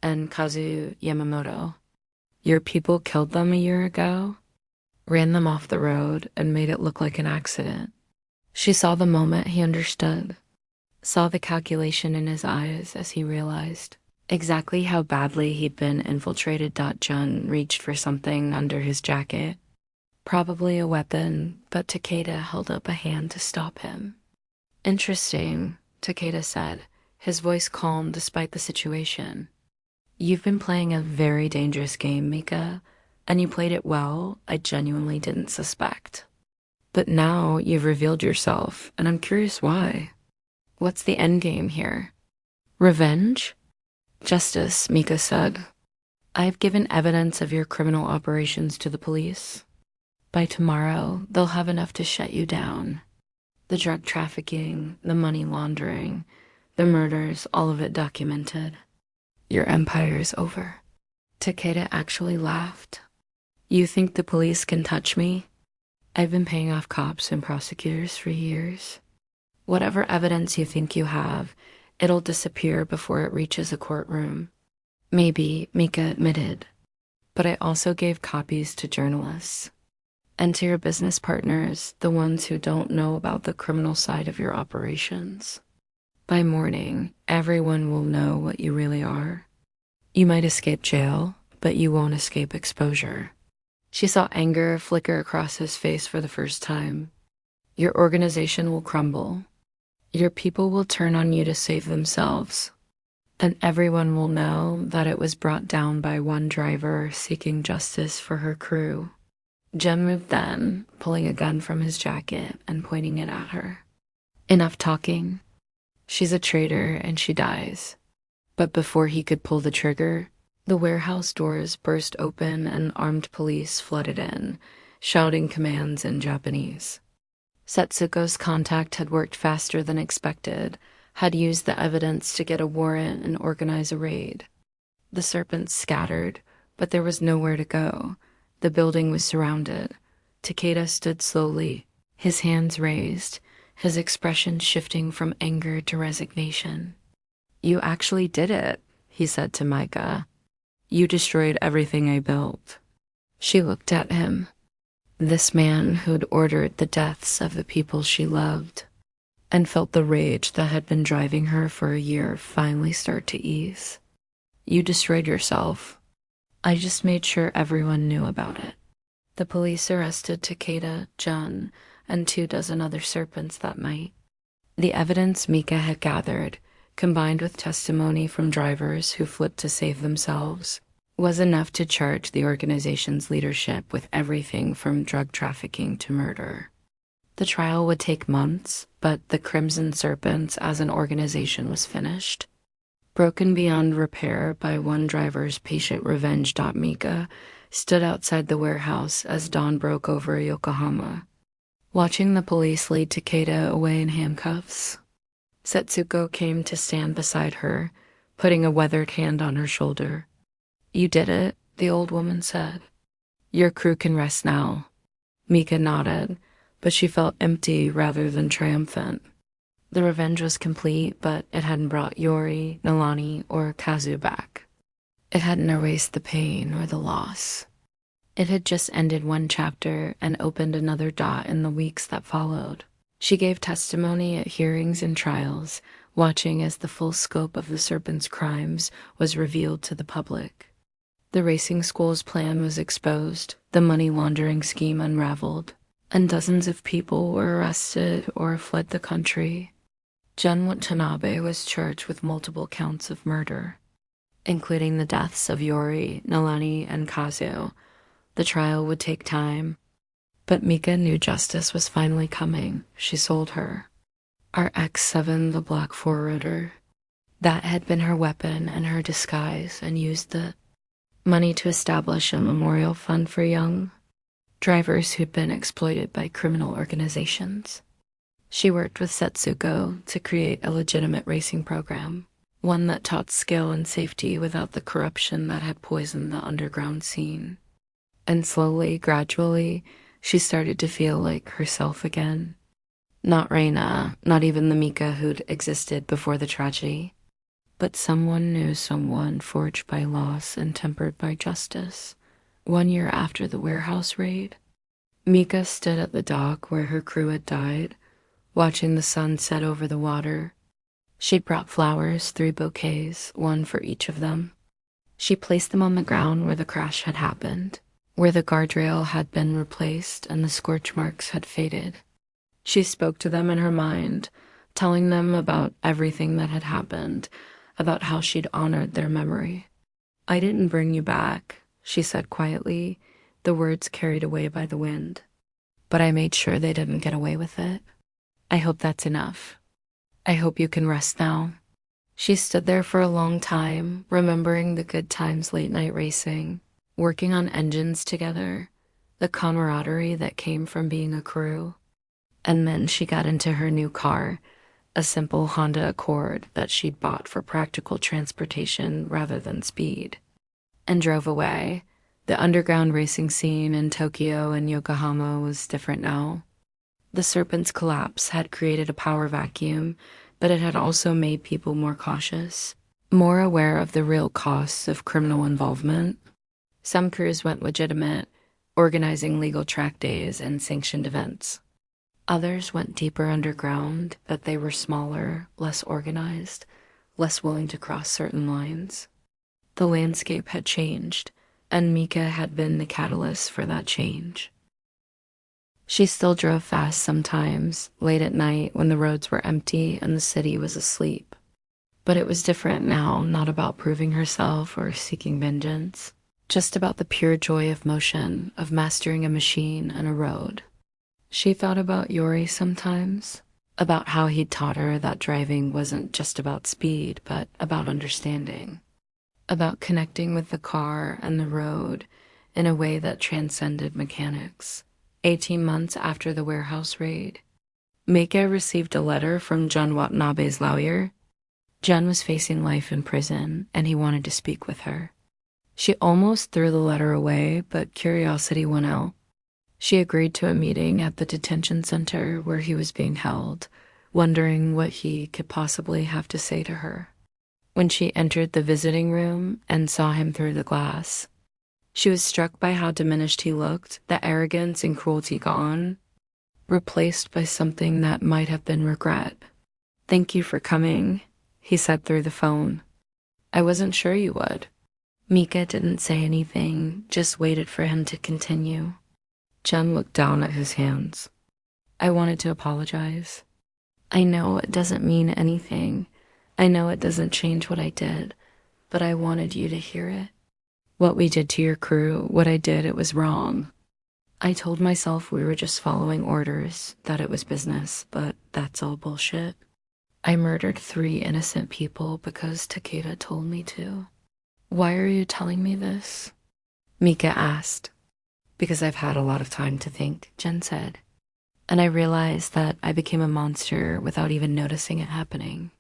Speaker 1: and Kazu Yamamoto. Your people killed them a year ago? Ran them off the road and made it look like an accident. She saw the moment he understood, saw the calculation in his eyes as he realized exactly how badly he'd been infiltrated. Jun reached for something under his jacket. Probably a weapon, but Takeda held up a hand to stop him. Interesting, Takeda said, his voice calm despite the situation. You've been playing a very dangerous game, Mika, and you played it well. I genuinely didn't suspect. But now you've revealed yourself, and I'm curious why. What's the end game here? Revenge? Justice, Mika said. I've given evidence of your criminal operations to the police. By tomorrow, they'll have enough to shut you down. The drug trafficking, the money laundering, the murders, all of it documented. Your empire is over. Takeda actually laughed. You think the police can touch me? I've been paying off cops and prosecutors for years. Whatever evidence you think you have, it'll disappear before it reaches a courtroom. Maybe, Mika admitted. But I also gave copies to journalists. And to your business partners, the ones who don't know about the criminal side of your operations. By morning, everyone will know what you really are. You might escape jail, but you won't escape exposure. She saw anger flicker across his face for the first time. Your organization will crumble. Your people will turn on you to save themselves. And everyone will know that it was brought down by one driver seeking justice for her crew. Jem moved then, pulling a gun from his jacket and pointing it at her. Enough talking. She's a traitor and she dies. But before he could pull the trigger, the warehouse doors burst open and armed police flooded in, shouting commands in Japanese. Setsuko's contact had worked faster than expected, had used the evidence to get a warrant and organize a raid. The serpents scattered, but there was nowhere to go. The building was surrounded. Takeda stood slowly, his hands raised, his expression shifting from anger to resignation. You actually did it, he said to Mika. You destroyed everything I built. She looked at him. This man who'd ordered the deaths of the people she loved, and felt the rage that had been driving her for a year finally start to ease. You destroyed yourself. I just made sure everyone knew about it. The police arrested Takeda, Jun, and 24 other serpents that night. The evidence Mika had gathered, combined with testimony from drivers who flipped to save themselves, was enough to charge the organization's leadership with everything from drug trafficking to murder. The trial would take months, but the Crimson Serpents as an organization was finished. Broken beyond repair by one driver's patient revenge. Mika stood outside the warehouse as dawn broke over Yokohama, watching the police lead Takeda away in handcuffs. Setsuko came to stand beside her, putting a weathered hand on her shoulder. You did it, the old woman said. Your crew can rest now. Mika nodded, but she felt empty rather than triumphant. The revenge was complete, but it hadn't brought Yori, Nalani, or Kazu back. It hadn't erased the pain or the loss. It had just ended one chapter and opened another dot in the weeks that followed. She gave testimony at hearings and trials, watching as the full scope of the Serpent's crimes was revealed to the public. The racing school's plan was exposed, the money laundering scheme unraveled, and dozens of people were arrested or fled the country. Jun Watanabe was charged with multiple counts of murder, including the deaths of Yori, Nalani, and Kazu. The trial would take time, but Mika knew justice was finally coming. She sold her. Our X7, the Black Forerunner. That had been her weapon and her disguise, and used the money to establish a memorial fund for young drivers who'd been exploited by criminal organizations. She worked with Setsuko to create a legitimate racing program, one that taught skill and safety without the corruption that had poisoned the underground scene. And slowly, gradually, she started to feel like herself again. Not Reina, not even the Mika who'd existed before the tragedy, but someone knew someone forged by loss and tempered by justice. 1 year after the warehouse raid, Mika stood at the dock where her crew had died, watching the sun set over the water. She'd brought flowers, 3 bouquets, one for each of them. She placed them on the ground where the crash had happened, where the guardrail had been replaced and the scorch marks had faded. She spoke to them in her mind, telling them about everything that had happened, about how she'd honored their memory. "I didn't bring you back," she said quietly, the words carried away by the wind. "But I made sure they didn't get away with it. I hope that's enough. I hope you can rest now." She stood there for a long time, remembering the good times late night racing, working on engines together, the camaraderie that came from being a crew. And then she got into her new car, a simple Honda Accord that she'd bought for practical transportation rather than speed, and drove away. The underground racing scene in Tokyo and Yokohama was different now. The Serpent's collapse had created a power vacuum, but it had also made people more cautious, more aware of the real costs of criminal involvement. Some crews went legitimate, organizing legal track days and sanctioned events. Others went deeper underground, but they were smaller, less organized, less willing to cross certain lines. The landscape had changed, and Mika had been the catalyst for that change. She still drove fast sometimes, late at night when the roads were empty and the city was asleep. But it was different now, not about proving herself or seeking vengeance, just about the pure joy of motion, of mastering a machine and a road. She thought about Yori sometimes, about how he'd taught her that driving wasn't just about speed, but about understanding, about connecting with the car and the road in a way that transcended mechanics. 18 months after the warehouse raid, Mika received a letter from Jun Watanabe's lawyer. Jun was facing life in prison, and he wanted to speak with her. She almost threw the letter away, but curiosity won out. She agreed to a meeting at the detention center where he was being held, wondering what he could possibly have to say to her. When she entered the visiting room and saw him through the glass, she was struck by how diminished he looked, the arrogance and cruelty gone, replaced by something that might have been regret. "Thank you for coming," he said through the phone. "I wasn't sure you would." Mika didn't say anything, just waited for him to continue. Jun looked down at his hands. "I wanted to apologize. I know it doesn't mean anything. I know it doesn't change what I did, but I wanted you to hear it. What we did to your crew, what I did, it was wrong. I told myself we were just following orders, that it was business, but that's all bullshit. I murdered 3 innocent people because Takeda told me to." "Why are you telling me this?" Mika asked. "Because I've had a lot of time to think," Jen said. "And I realized that I became a monster without even noticing it happening.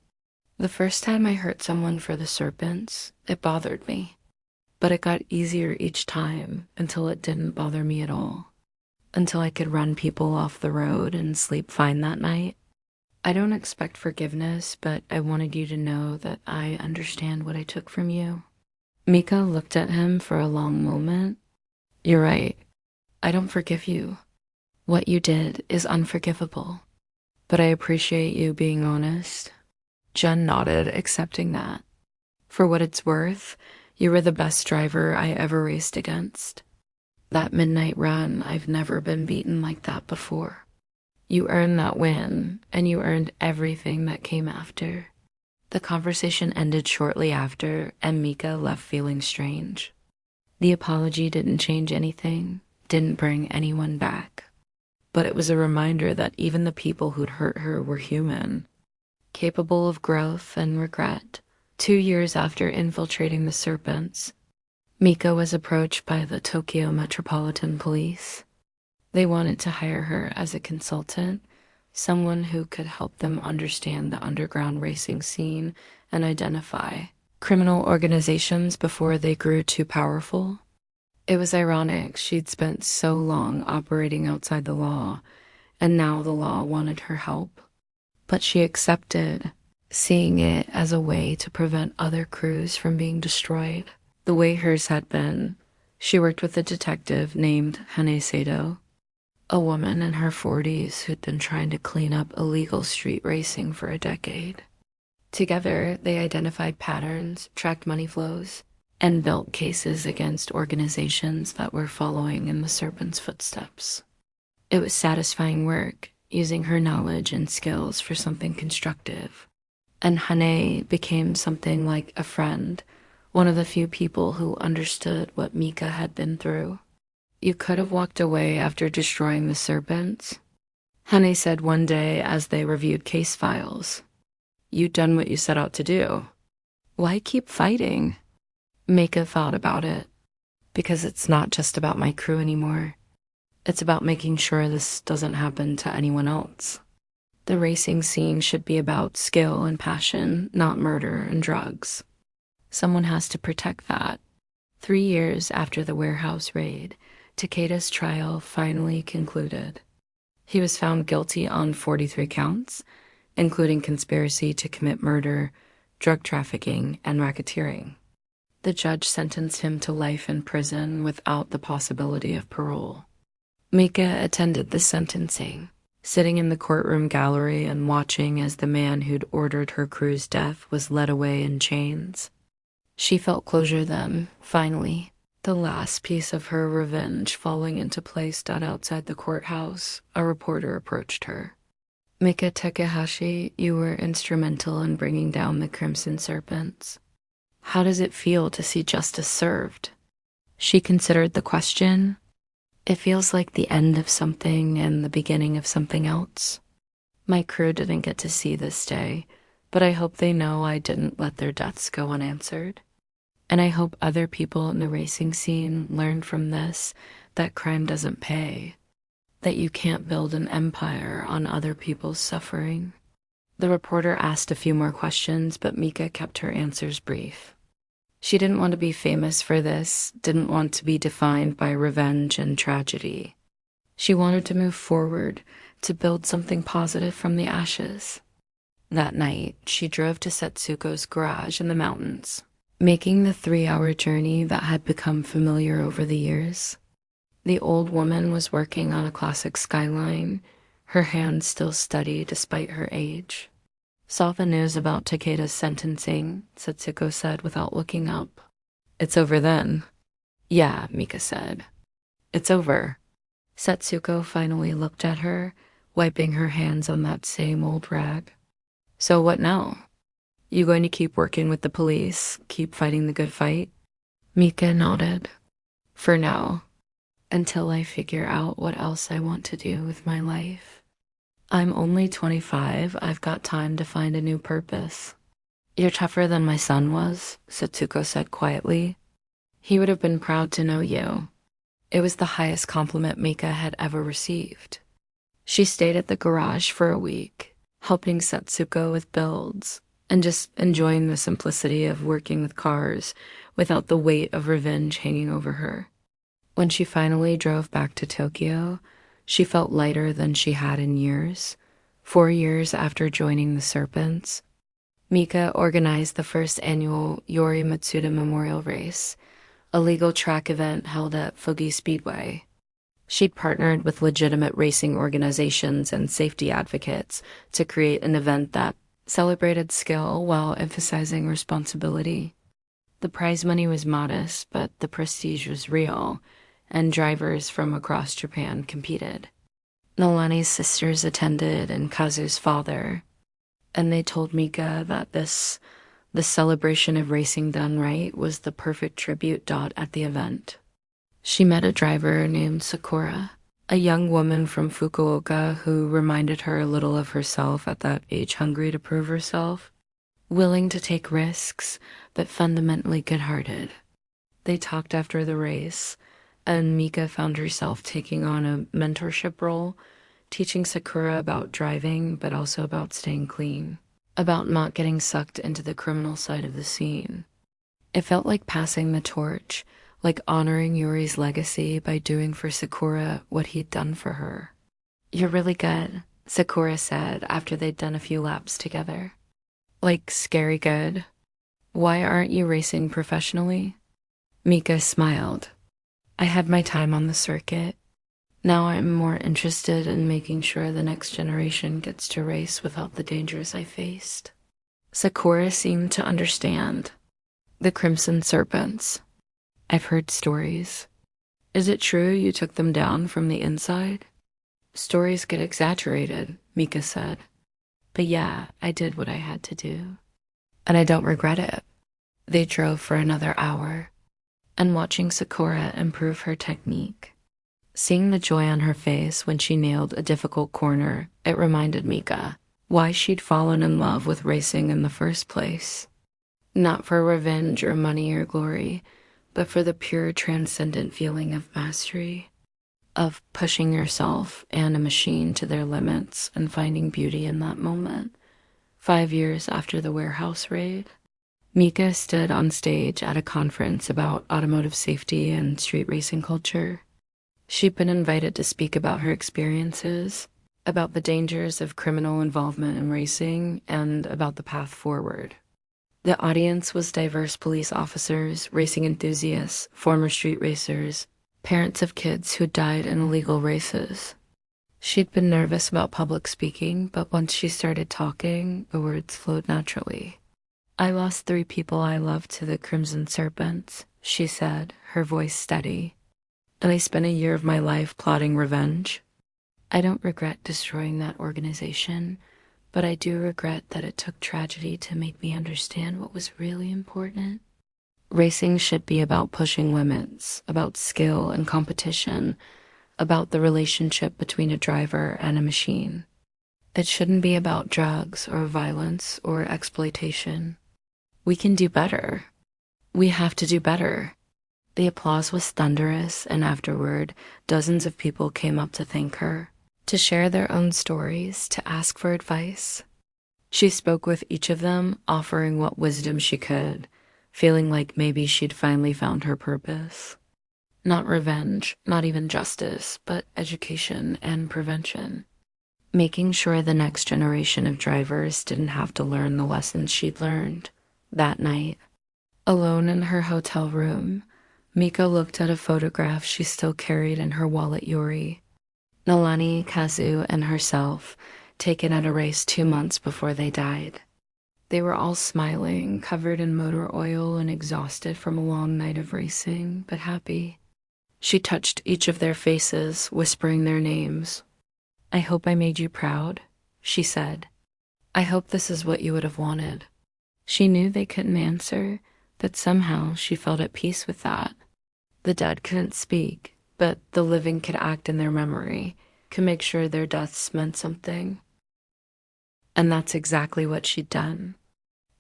Speaker 1: The first time I hurt someone for the Serpents, it bothered me. But it got easier each time until it didn't bother me at all. Until I could run people off the road and sleep fine that night. I don't expect forgiveness, but I wanted you to know that I understand what I took from you. Mika looked at him for a long moment. You're right. I don't forgive you. What you did is unforgivable, but I appreciate you being honest. Jen nodded, accepting that. For what it's worth, you were the best driver I ever raced against. That midnight run, I've never been beaten like that before. You earned that win, and you earned everything that came after. The conversation ended shortly after, and Mika left feeling strange. The apology didn't change anything, didn't bring anyone back. But it was a reminder that even the people who'd hurt her were human, capable of growth and regret. 2 years after infiltrating the Serpents, Mika was approached by the Tokyo Metropolitan Police. They wanted to hire her as a consultant, someone who could help them understand the underground racing scene and identify criminal organizations before they grew too powerful. It was ironic she'd spent so long operating outside the law, and now the law wanted her help. But she accepted, seeing it as a way to prevent other crews from being destroyed, the way hers had been. She worked with a detective named Hane Sato, a woman in her 40s who'd been trying to clean up illegal street racing for a decade. Together, they identified patterns, tracked money flows, and built cases against organizations that were following in the Serpent's footsteps. It was satisfying work, using her knowledge and skills for something constructive. And Hane became something like a friend, one of the few people who understood what Mika had been through. You could have walked away after destroying the Serpents, Hane said one day as they reviewed case files. You'd done what you set out to do. Why keep fighting? Mika thought about it. Because it's not just about my crew anymore. It's about making sure this doesn't happen to anyone else. The racing scene should be about skill and passion, not murder and drugs. Someone has to protect that. 3 years after the warehouse raid, Takeda's trial finally concluded. He was found guilty on 43 counts, including conspiracy to commit murder, drug trafficking, and racketeering. The judge sentenced him to life in prison without the possibility of parole. Mika attended the sentencing, sitting in the courtroom gallery and watching as the man who'd ordered her crew's death was led away in chains. She felt closure then, finally. The last piece of her revenge falling into place outside the courthouse. A reporter approached her. Mika Takahashi, you were instrumental in bringing down the Crimson Serpents. How does it feel to see justice served? She considered the question. It feels like the end of something and the beginning of something else. My crew didn't get to see this day, but I hope they know I didn't let their deaths go unanswered. And I hope other people in the racing scene learn from this that crime doesn't pay, that you can't build an empire on other people's suffering. The reporter asked a few more questions, but Mika kept her answers brief. She didn't want to be famous for this, didn't want to be defined by revenge and tragedy. She wanted to move forward, to build something positive from the ashes. That night, she drove to Setsuko's garage in the mountains, making the 3-hour journey that had become familiar over the years. The old woman was working on a classic skyline, her hands still steady despite her age. Saw the news about Takeda's sentencing, Setsuko said without looking up. It's over then. Yeah, Mika said. It's over. Setsuko finally looked at her, wiping her hands on that same old rag. So what now? You going to keep working with the police, keep fighting the good fight? Mika nodded. For now. Until I figure out what else I want to do with my life. I'm only 25, I've got time to find a new purpose. You're tougher than my son was, Setsuko said quietly. He would have been proud to know you. It was the highest compliment Mika had ever received. She stayed at the garage for a week, helping Setsuko with builds, and just enjoying the simplicity of working with cars without the weight of revenge hanging over her. When she finally drove back to Tokyo, she felt lighter than she had in years, 4 years after joining the Serpents, Mika organized the first annual Yori Matsuda Memorial Race, a legal track event held at Fugi Speedway. She'd partnered with legitimate racing organizations and safety advocates to create an event that celebrated skill while emphasizing responsibility. The prize money was modest, but the prestige was real, and drivers from across Japan competed. Nolani's sisters attended and Kazu's father, and they told Mika that the celebration of racing done right was the perfect tribute dot at the event. She met a driver named Sakura, a young woman from Fukuoka who reminded her a little of herself at that age, hungry to prove herself, willing to take risks, but fundamentally good-hearted. They talked after the race, and Mika found herself taking on a mentorship role, teaching Sakura about driving, but also about staying clean, about not getting sucked into the criminal side of the scene. It felt like passing the torch, like honoring Yuri's legacy by doing for Sakura what he'd done for her. "You're really good," Sakura said after they'd done a few laps together. "Like scary good. Why aren't you racing professionally?" Mika smiled. "I had my time on the circuit. Now I'm more interested in making sure the next generation gets to race without the dangers I faced." Sakura seemed to understand. "The Crimson Serpents. I've heard stories. Is it true you took them down from the inside?" "Stories get exaggerated," Mika said. "But yeah, I did what I had to do. And I don't regret it." They drove for another hour, and watching Sakura improve her technique, seeing the joy on her face when she nailed a difficult corner, it reminded Mika why she'd fallen in love with racing in the first place. Not for revenge or money or glory, but for the pure transcendent feeling of mastery, of pushing yourself and a machine to their limits and finding beauty in that moment. 5 years after the warehouse raid, Mika stood on stage at a conference about automotive safety and street racing culture. She'd been invited to speak about her experiences, about the dangers of criminal involvement in racing, and about the path forward. The audience was diverse police officers, racing enthusiasts, former street racers, parents of kids who died in illegal races. She'd been nervous about public speaking, but once she started talking, the words flowed naturally. "I lost 3 people I loved to the Crimson Serpents," she said, her voice steady. "And I spent a year of my life plotting revenge. I don't regret destroying that organization, but I do regret that it took tragedy to make me understand what was really important. Racing should be about pushing limits, about skill and competition, about the relationship between a driver and a machine. It shouldn't be about drugs or violence or exploitation. We can do better. We have to do better." The applause was thunderous, and afterward, dozens of people came up to thank her, to share their own stories, to ask for advice. She spoke with each of them, offering what wisdom she could, feeling like maybe she'd finally found her purpose. Not revenge, not even justice, but education and prevention. Making sure the next generation of drivers didn't have to learn the lessons she'd learned. That night, alone in her hotel room, Mika looked at a photograph she still carried in her wallet Yuri. Nolani, Kazu, and herself, taken at a race 2 months before they died. They were all smiling, covered in motor oil and exhausted from a long night of racing, but happy. She touched each of their faces, whispering their names. "I hope I made you proud," she said. "I hope this is what you would have wanted." She knew they couldn't answer, but somehow she felt at peace with that. The dead couldn't speak, but the living could act in their memory, could make sure their deaths meant something. And that's exactly what she'd done.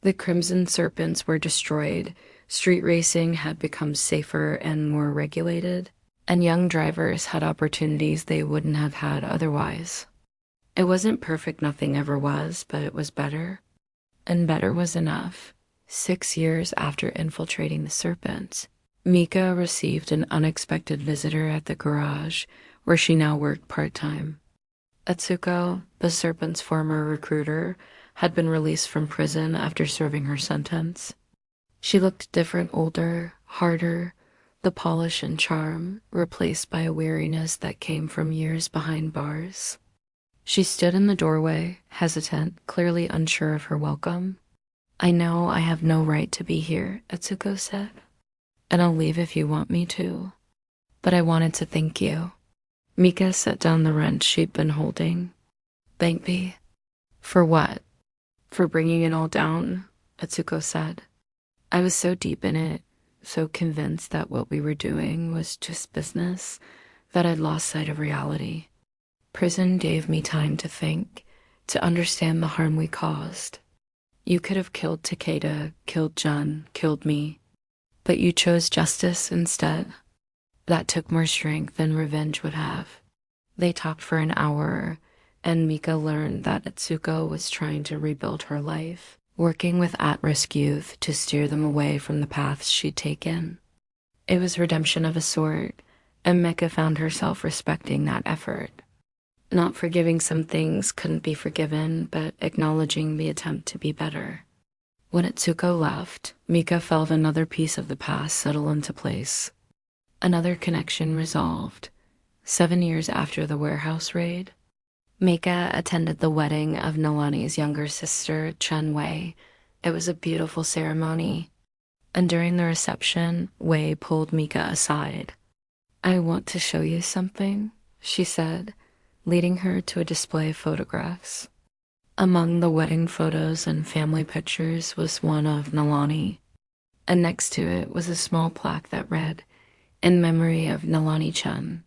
Speaker 1: The Crimson Serpents were destroyed, street racing had become safer and more regulated, and young drivers had opportunities they wouldn't have had otherwise. It wasn't perfect, nothing ever was, but it was better. And better was enough. 6 years after infiltrating the Serpents, Mika received an unexpected visitor at the garage, where she now worked part-time. Atsuko, the Serpent's former recruiter, had been released from prison after serving her sentence. She looked different, older, harder, the polish and charm replaced by a weariness that came from years behind bars. She stood in the doorway, hesitant, clearly unsure of her welcome. "I know I have no right to be here," Atsuko said, "and I'll leave if you want me to. But I wanted to thank you." Mika set down the wrench she'd been holding. "Thank me? For what?" "For bringing it all down," Atsuko said. "I was so deep in it, so convinced that what we were doing was just business, that I'd lost sight of reality. Prison gave me time to think, to understand the harm we caused. You could have killed Takeda, killed Jun, killed me, but you chose justice instead. That took more strength than revenge would have." They talked for an hour, and Mika learned that Atsuko was trying to rebuild her life, working with at-risk youth to steer them away from the paths she'd taken. It was redemption of a sort, and Mika found herself respecting that effort. Not forgiving some things couldn't be forgiven, but acknowledging the attempt to be better. When Atsuko left, Mika felt another piece of the past settle into place. Another connection resolved. 7 years after the warehouse raid, Mika attended the wedding of Nalani's younger sister, Chen Wei. It was a beautiful ceremony, and during the reception, Wei pulled Mika aside. "I want to show you something," she said, leading her to a display of photographs. Among the wedding photos and family pictures was one of Nalani, and next to it was a small plaque that read, "In memory of Nalani-chan,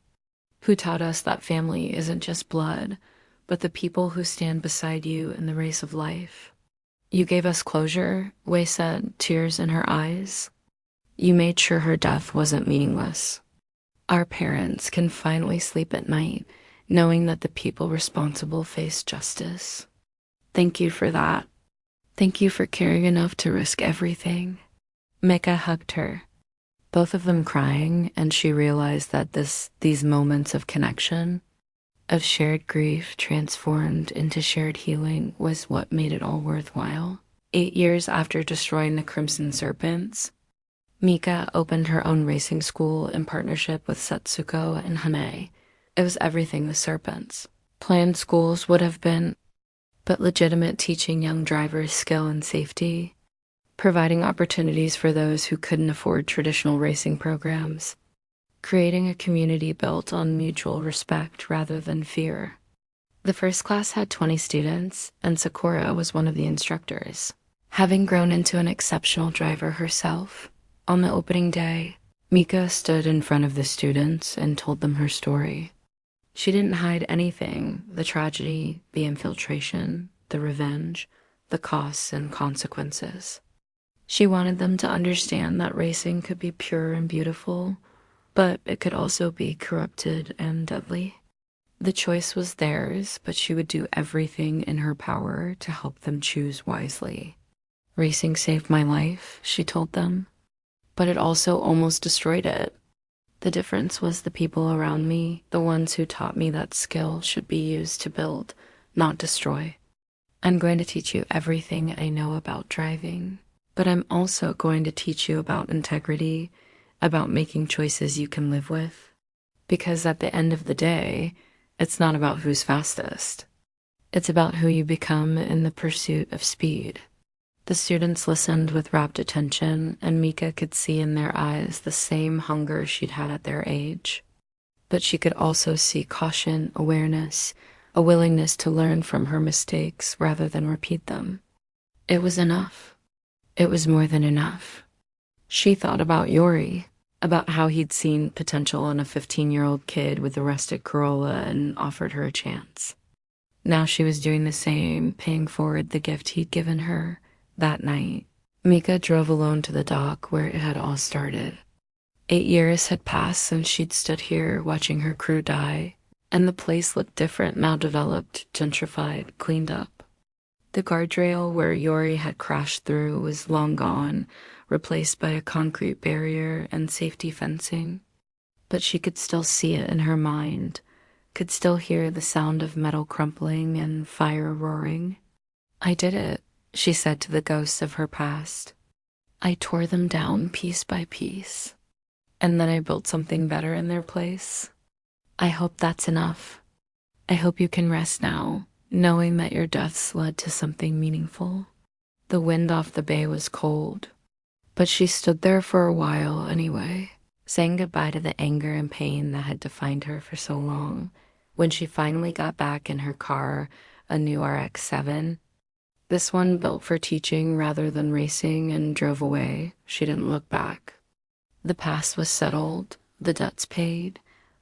Speaker 1: who taught us that family isn't just blood, but the people who stand beside you in the race of life. You gave us closure," Wei said, tears in her eyes. "You made sure her death wasn't meaningless. Our parents can finally sleep at night, knowing that the people responsible face justice. Thank you for that. Thank you for caring enough to risk everything." Mika hugged her, both of them crying, and she realized that these moments of connection, of shared grief transformed into shared healing, was what made it all worthwhile. 8 years after destroying the Crimson Serpents, Mika opened her own racing school in partnership with Setsuko and Hane. It was everything the Serpents planned schools would have been, but legitimate, teaching young drivers skill and safety, providing opportunities for those who couldn't afford traditional racing programs, creating a community built on mutual respect rather than fear. The first class had 20 students, and Sakura was one of the instructors. Having grown into an exceptional driver herself, on the opening day, Mika stood in front of the students and told them her story. She didn't hide anything: the tragedy, the infiltration, the revenge, the costs and consequences. She wanted them to understand that racing could be pure and beautiful, but it could also be corrupted and deadly. The choice was theirs, but she would do everything in her power to help them choose wisely. "Racing saved my life," she told them, "but it also almost destroyed it. The difference was the people around me, the ones who taught me that skill should be used to build, not destroy. I'm going to teach you everything I know about driving, but I'm also going to teach you about integrity, about making choices you can live with. Because at the end of the day, it's not about who's fastest. It's about who you become in the pursuit of speed." The students listened with rapt attention, and Mika could see in their eyes the same hunger she'd had at their age. But she could also see caution, awareness, a willingness to learn from her mistakes rather than repeat them. It was enough. It was more than enough. She thought about Yori, about how he'd seen potential in a 15-year-old kid with a rustic Corolla and offered her a chance. Now she was doing the same, paying forward the gift he'd given her. That night, Mika drove alone to the dock where it had all started. 8 years had passed since she'd stood here watching her crew die, and the place looked different now, developed, gentrified, cleaned up. The guardrail where Yori had crashed through was long gone, replaced by a concrete barrier and safety fencing. But she could still see it in her mind, could still hear the sound of metal crumpling and fire roaring. I did it, she said to the ghosts of her past. I tore them down piece by piece, and then I built something better in their place. I hope that's enough. I hope you can rest now, knowing that your deaths led to something meaningful. The wind off the bay was cold, but she stood there for a while anyway, saying goodbye to the anger and pain that had defined her for so long. When she finally got back in her car, a new RX-7, this one built for teaching rather than racing, and drove away, she didn't look back. The past was settled, the debts paid,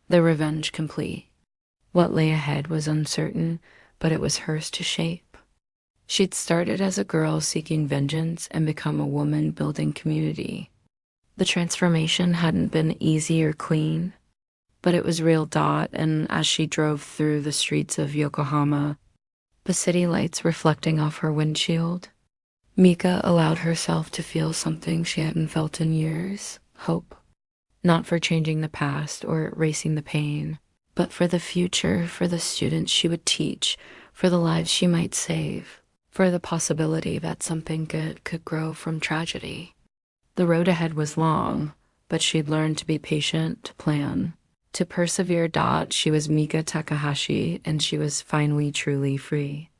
Speaker 1: the revenge complete. What lay ahead was uncertain, but it was hers to shape. She'd started as a girl seeking vengeance and become a woman building community. The transformation hadn't been easy or clean, but it was real. And as she drove through the streets of Yokohama, the city lights reflecting off her windshield, Mika allowed herself to feel something she hadn't felt in years: hope. Not for changing the past or erasing the pain, but for the future, for the students she would teach, for the lives she might save, for the possibility that something good could grow from tragedy. The road ahead was long, but she'd learned to be patient, to plan, to persevere. She was Mika Takahashi, and she was finally truly free.